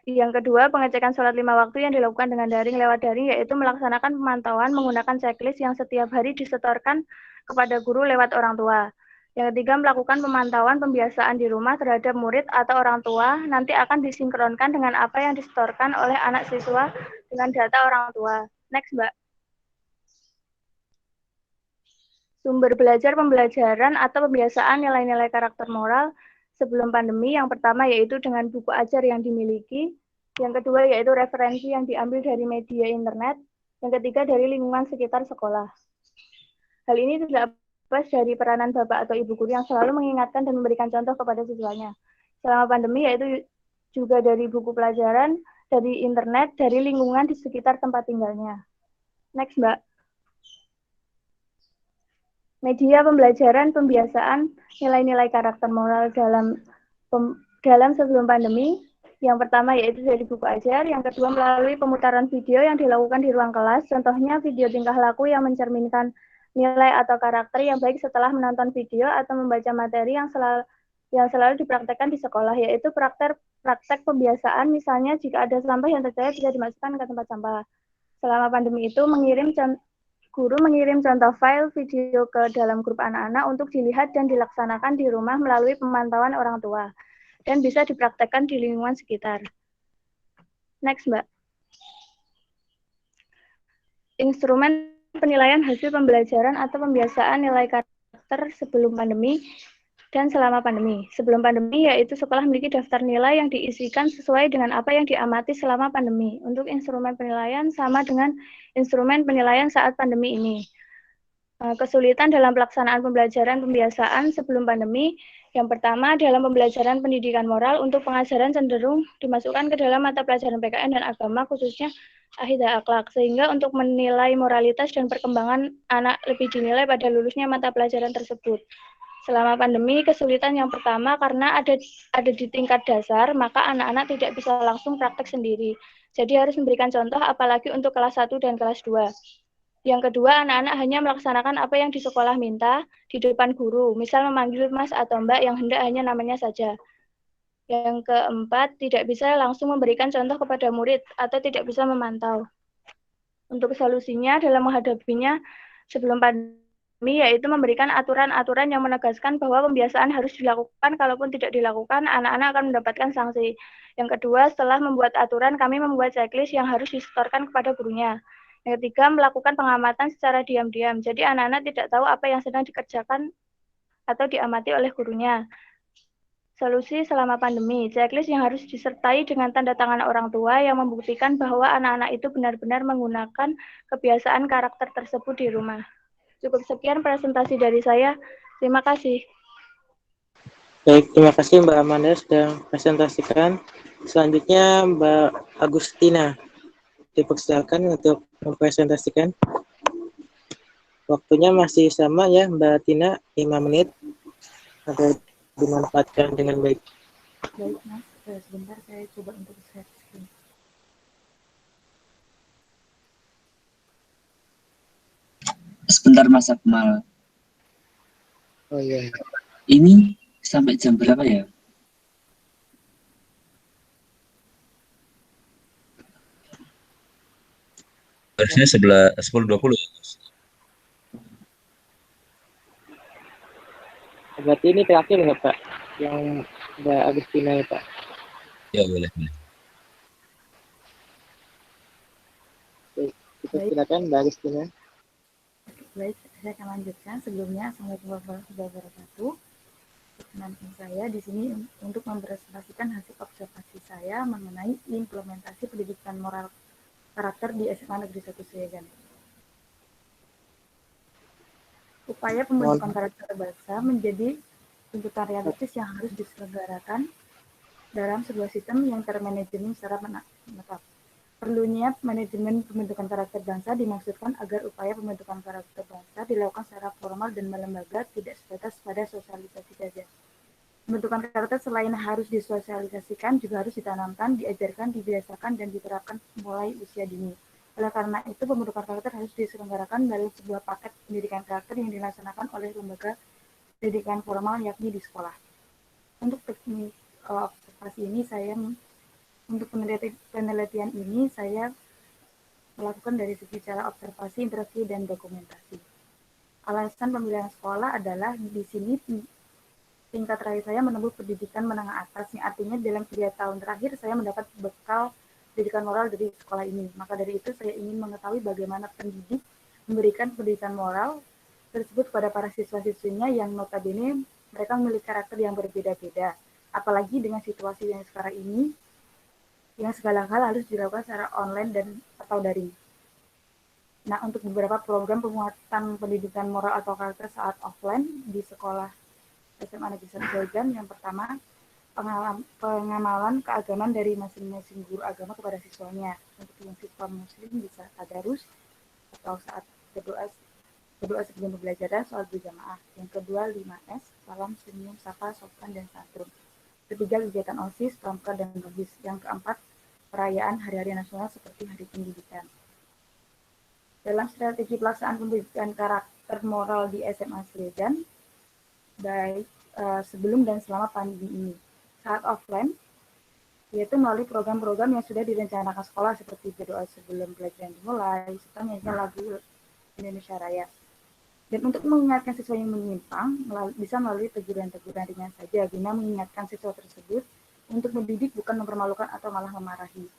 Speaker 12: Yang kedua, pengecekan sholat 5 waktu yang dilakukan dengan daring lewat daring, yaitu melaksanakan pemantauan menggunakan checklist yang setiap hari disetorkan kepada guru lewat orang tua. Yang ketiga, melakukan pemantauan pembiasaan di rumah terhadap murid atau orang tua, nanti akan disinkronkan dengan apa yang disetorkan oleh anak siswa dengan data orang tua. Next, Mbak. Sumber belajar pembelajaran atau pembiasaan nilai-nilai karakter moral sebelum pandemi, yang pertama yaitu dengan buku ajar yang dimiliki, yang kedua yaitu referensi yang diambil dari media internet, yang ketiga dari lingkungan sekitar sekolah. Hal ini tidak lepas dari peranan Bapak atau Ibu guru yang selalu mengingatkan dan memberikan contoh kepada siswanya. Selama pandemi yaitu juga dari buku pelajaran, dari internet, dari lingkungan di sekitar tempat tinggalnya. Next, Mbak. Media pembelajaran pembiasaan nilai-nilai karakter moral dalam sebelum pandemi. Yang pertama yaitu dari buku ajar, yang kedua melalui pemutaran video yang dilakukan di ruang kelas, contohnya video tingkah laku yang mencerminkan nilai atau karakter yang baik setelah menonton video atau membaca materi yang selalu dipraktekkan di sekolah, yaitu praktek pembiasaan, misalnya jika ada sampah yang tercela bisa dimasukkan ke tempat sampah. Selama pandemi itu guru mengirim contoh file video ke dalam grup anak-anak untuk dilihat dan dilaksanakan di rumah melalui pemantauan orang tua, dan bisa dipraktekkan di lingkungan sekitar. Next, Mbak. Instrumen penilaian hasil pembelajaran atau pembiasaan nilai karakter sebelum pandemi dan selama pandemi. Sebelum pandemi yaitu sekolah memiliki daftar nilai yang diisikan sesuai dengan apa yang diamati selama pandemi. Untuk instrumen penilaian sama dengan instrumen penilaian saat pandemi ini. Kesulitan dalam pelaksanaan pembelajaran pembiasaan sebelum pandemi. Yang pertama, dalam pembelajaran pendidikan moral untuk pengajaran cenderung dimasukkan ke dalam mata pelajaran PKN dan agama, khususnya akidah akhlak, sehingga untuk menilai moralitas dan perkembangan anak lebih dinilai pada lulusnya mata pelajaran tersebut. Selama pandemi, kesulitan yang pertama karena ada di tingkat dasar, maka anak-anak tidak bisa langsung praktek sendiri. Jadi harus memberikan contoh, apalagi untuk kelas 1 dan kelas 2. Yang kedua, anak-anak hanya melaksanakan apa yang di sekolah minta di depan guru, misal memanggil Mas atau Mbak yang hendak hanya namanya saja. Yang keempat, tidak bisa langsung memberikan contoh kepada murid atau tidak bisa memantau. Untuk solusinya dalam menghadapinya sebelum pandemi, yaitu memberikan aturan-aturan yang menegaskan bahwa pembiasaan harus dilakukan, kalaupun tidak dilakukan, anak-anak akan mendapatkan sanksi. Yang kedua, setelah membuat aturan, kami membuat checklist yang harus disetorkan kepada gurunya. Yang ketiga, melakukan pengamatan secara diam-diam. Jadi anak-anak tidak tahu apa yang sedang dikerjakan atau diamati oleh gurunya. Solusi selama pandemi, checklist yang harus disertai dengan tanda tangan orang tua yang membuktikan bahwa anak-anak itu benar-benar menggunakan kebiasaan karakter tersebut di rumah. Cukup sekian presentasi dari saya. Terima kasih.
Speaker 2: Baik, terima kasih Mbak Amanda sudah presentasikan. Selanjutnya Mbak Agustina. Dipersilakan untuk mempresentasikan. Waktunya masih sama ya Mbak Tina, 5 menit. Agar dimanfaatkan dengan baik.
Speaker 8: Baik Mas, sebentar saya coba untuk share screen.
Speaker 1: Sebentar Mas Akmal.
Speaker 2: Oh iya.
Speaker 1: Ini sampai jam berapa ya?
Speaker 3: Harusnya 10.20.
Speaker 2: Berarti ini terakhir ya Pak? Yang Mbak Agustina ya Pak.
Speaker 3: Ya boleh.
Speaker 2: Kita silakan Mbak Agustina.
Speaker 13: Baik, saya akan lanjutkan. Sebelumnya, Assalamualaikum warahmatullahi wabarakatuh. Perkenankan saya di sini untuk mempresentasikan hasil observasi saya mengenai implementasi pendidikan moral karakter di SMA Negeri 1 Swegan. Upaya pembentukan karakter bangsa menjadi tuntutan realistis yang harus diselenggarakan dalam sebuah sistem yang termanajemen secara menetap. Perlunya manajemen pembentukan karakter bangsa dimaksudkan agar upaya pembentukan karakter bangsa dilakukan secara formal dan melembaga, tidak sebatas pada sosialisasi saja. Pembentukan karakter selain harus disosialisasikan, juga harus ditanamkan, diajarkan, dibiasakan, dan diterapkan mulai usia dini. Oleh karena itu, pembentukan karakter harus diselenggarakan dalam sebuah paket pendidikan karakter yang dilaksanakan oleh lembaga pendidikan formal, yakni di sekolah. Untuk teknik observasi ini, untuk penelitian ini saya melakukan dari segi cara observasi, interaksi, dan dokumentasi. Alasan pemilihan sekolah adalah di sini tingkat terakhir saya menempuh pendidikan menengah atas, yang artinya dalam 3 tahun terakhir saya mendapat bekal pendidikan moral dari sekolah ini. Maka dari itu saya ingin mengetahui bagaimana pendidik memberikan pendidikan moral tersebut kepada para siswa-siswinya yang notabene mereka memiliki karakter yang berbeda-beda. Apalagi dengan situasi yang sekarang ini, yang segala hal harus dilakukan secara online dan atau daring. Nah, untuk beberapa program penguatan pendidikan moral atau karakter saat offline di sekolah SMA Negeri 1 Swegan, yang pertama, pengamalan keagamaan dari masing-masing guru agama kepada siswanya. Untuk yang siswa muslim bisa tadarus atau saat berdoa sebelum pembelajaran, sholat berjamaah. Yang kedua, 5S, salam, senyum, sapa, sopan, dan santun. Ketiga, kegiatan OSIS, pramuka, dan rohis. Yang keempat, perayaan hari-hari nasional seperti Hari Pendidikan. Dalam strategi pelaksanaan pendidikan karakter moral di SMA Swegan, baik sebelum dan selama pandemi ini. Saat offline, yaitu melalui program-program yang sudah direncanakan sekolah seperti berdoa sebelum pelajaran dimulai, serta menyanyikan lagu Indonesia Raya. Dan untuk mengingatkan siswa yang menyimpang, bisa melalui teguran-teguran ringan saja, guna mengingatkan siswa tersebut untuk mendidik bukan mempermalukan atau malah memarahi.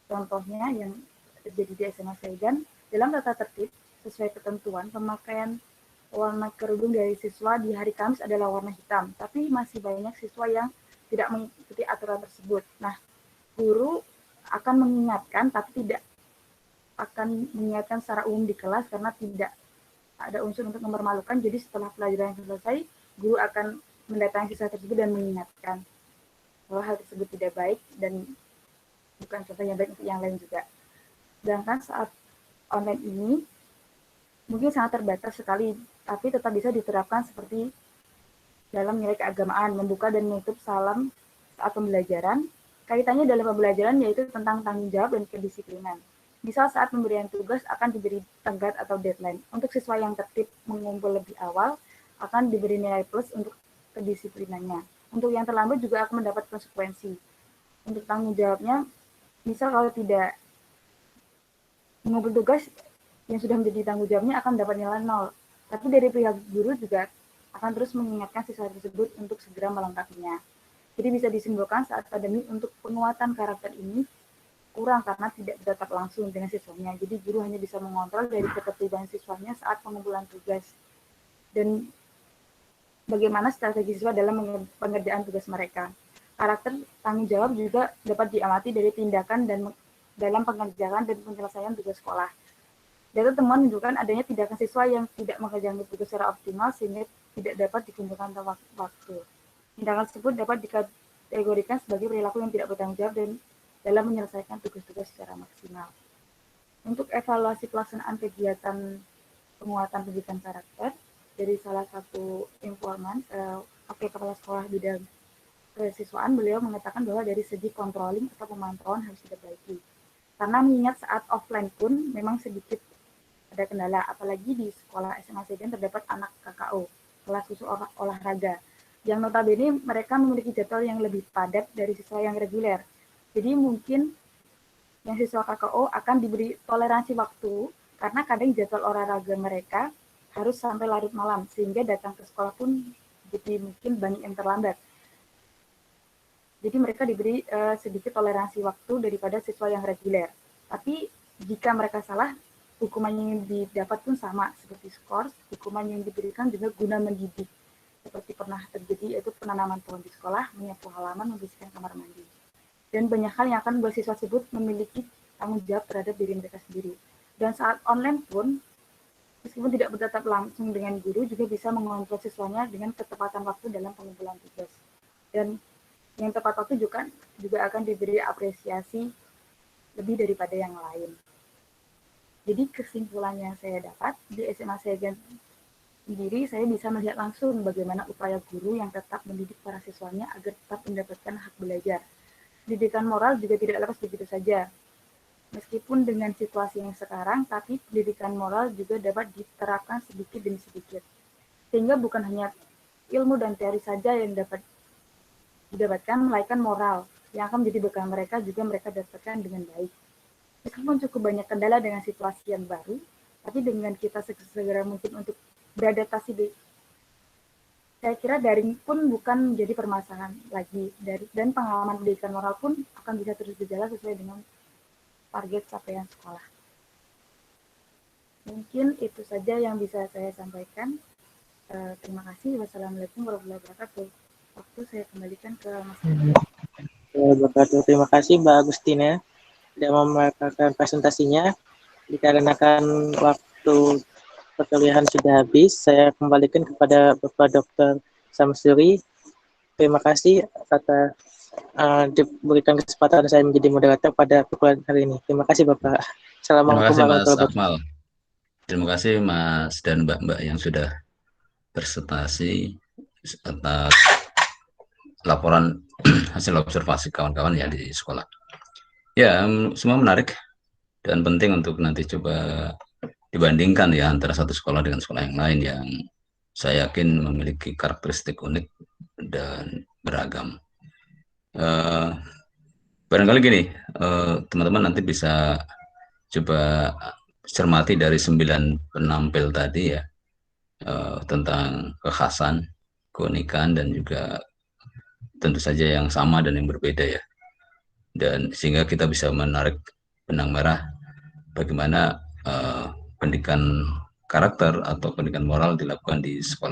Speaker 13: Contohnya yang terjadi di SMA Swegan, dalam tata tertib sesuai ketentuan pemakaian warna kerudung dari siswa di hari Kamis adalah warna hitam, tapi masih banyak siswa yang tidak mengikuti aturan tersebut. Nah, guru akan mengingatkan, tapi tidak akan mengingatkan secara umum di kelas karena tidak ada unsur untuk mempermalukan. Jadi setelah pelajaran selesai, guru akan mendatangi siswa tersebut dan mengingatkan bahwa hal tersebut tidak baik dan bukan contoh yang baik untuk yang lain juga. Sedangkan saat online ini mungkin sangat terbatas sekali, tapi tetap bisa diterapkan seperti dalam nilai keagamaan, membuka dan menutup salam saat pembelajaran. Kaitannya dalam pembelajaran yaitu tentang tanggung jawab dan kedisiplinan. Misal saat pemberian tugas akan diberi tenggat atau deadline. Untuk siswa yang tertib mengumpul lebih awal, akan diberi nilai plus untuk kedisiplinannya. Untuk yang terlambat juga akan mendapat konsekuensi. Untuk tanggung jawabnya, misal kalau tidak mengumpul tugas yang sudah menjadi tanggung jawabnya akan dapat nilai 0. Tapi dari pihak guru juga akan terus mengingatkan siswa tersebut untuk segera melengkapinya. Jadi bisa disimpulkan saat pandemi untuk penguatan karakter ini kurang karena tidak bertatap langsung dengan siswanya. Jadi guru hanya bisa mengontrol dari ketertiban siswanya saat pengumpulan tugas. Dan bagaimana strategi siswa dalam pengerjaan tugas mereka. Karakter tanggung jawab juga dapat diamati dari tindakan dan dalam pengerjaan dan penyelesaian tugas sekolah. Data temuan menunjukkan adanya tindakan siswa yang tidak mengerjakan tugas secara optimal sehingga tidak dapat dikumpulkan dalam waktu. Tindakan tersebut dapat dikategorikan sebagai perilaku yang tidak bertanggung jawab dan dalam menyelesaikan tugas-tugas secara maksimal. Untuk evaluasi pelaksanaan kegiatan penguatan pendidikan karakter, dari salah satu informan, Wakil Kepala Sekolah Bidang Kesiswaan, beliau mengatakan bahwa dari segi controlling atau pemantauan harus diperbaiki. Karena mengingat saat offline pun memang sedikit ada kendala, apalagi di sekolah SMA Swegan terdapat anak KKO, kelas khusus olahraga, yang notabene mereka memiliki jadwal yang lebih padat dari siswa yang reguler. Jadi mungkin yang siswa KKO akan diberi toleransi waktu karena kadang jadwal olahraga mereka harus sampai larut malam sehingga datang ke sekolah pun jadi mungkin banyak yang terlambat. Jadi mereka diberi sedikit toleransi waktu daripada siswa yang reguler. Tapi jika mereka salah, hukuman yang didapat pun sama seperti skors. Hukuman yang diberikan juga guna mendidik. Seperti pernah terjadi yaitu penanaman pohon di sekolah, menyapu halaman, membersihkan kamar mandi. Dan banyak hal yang akan membuat siswa tersebut memiliki tanggung jawab terhadap diri mereka sendiri. Dan saat online pun, meskipun tidak bertatap langsung dengan guru, juga bisa mengontrol siswanya dengan ketepatan waktu dalam pengumpulan tugas. Dan yang tepat waktu juga akan diberi apresiasi lebih daripada yang lain. Jadi kesimpulannya saya dapat, di SMA saya sendiri, saya bisa melihat langsung bagaimana upaya guru yang tetap mendidik para siswanya agar tetap mendapatkan hak belajar. Pendidikan moral juga tidak lepas begitu saja. Meskipun dengan situasi yang sekarang, tapi pendidikan moral juga dapat diterapkan sedikit demi sedikit. Sehingga bukan hanya ilmu dan teori saja yang dapat didapatkan, melainkan moral yang akan menjadi bekal mereka juga mereka dapatkan dengan baik. Meskipun cukup banyak kendala dengan situasi yang baru, tapi dengan kita segera mungkin untuk beradaptasi, saya kira daring pun bukan menjadi permasalahan lagi. Dan pengalaman pendidikan moral pun akan bisa terus berjalan sesuai dengan target capaian sekolah. Mungkin itu saja yang bisa saya sampaikan. Terima kasih. Wassalamualaikum warahmatullahi wabarakatuh. Waktu saya kembalikan ke Mas
Speaker 2: Wabarakatuh. Terima kasih Mbak Agustina sudah memperkenalkan presentasinya. Dikarenakan waktu perkuliahan sudah habis, saya kembalikan kepada Bapak Dr. Samsuri. Terima kasih atas diberikan kesempatan saya menjadi moderator pada perkuliahan hari ini. Terima kasih Bapak. Assalamualaikum warahmatullahi wabarakatuh.
Speaker 3: Terima kasih Mas dan Mbak-mbak yang sudah presentasi atas laporan hasil observasi kawan-kawan ya di sekolah. Ya, semua menarik dan penting untuk nanti coba dibandingkan ya antara satu sekolah dengan sekolah yang lain yang saya yakin memiliki karakteristik unik dan beragam. Barangkali gini, teman-teman nanti bisa coba cermati dari 9 penampil tadi ya, tentang kekhasan, keunikan, dan juga tentu saja yang sama dan yang berbeda ya. Dan sehingga kita bisa menarik benang merah bagaimana pendidikan karakter atau pendidikan moral dilakukan di sekolah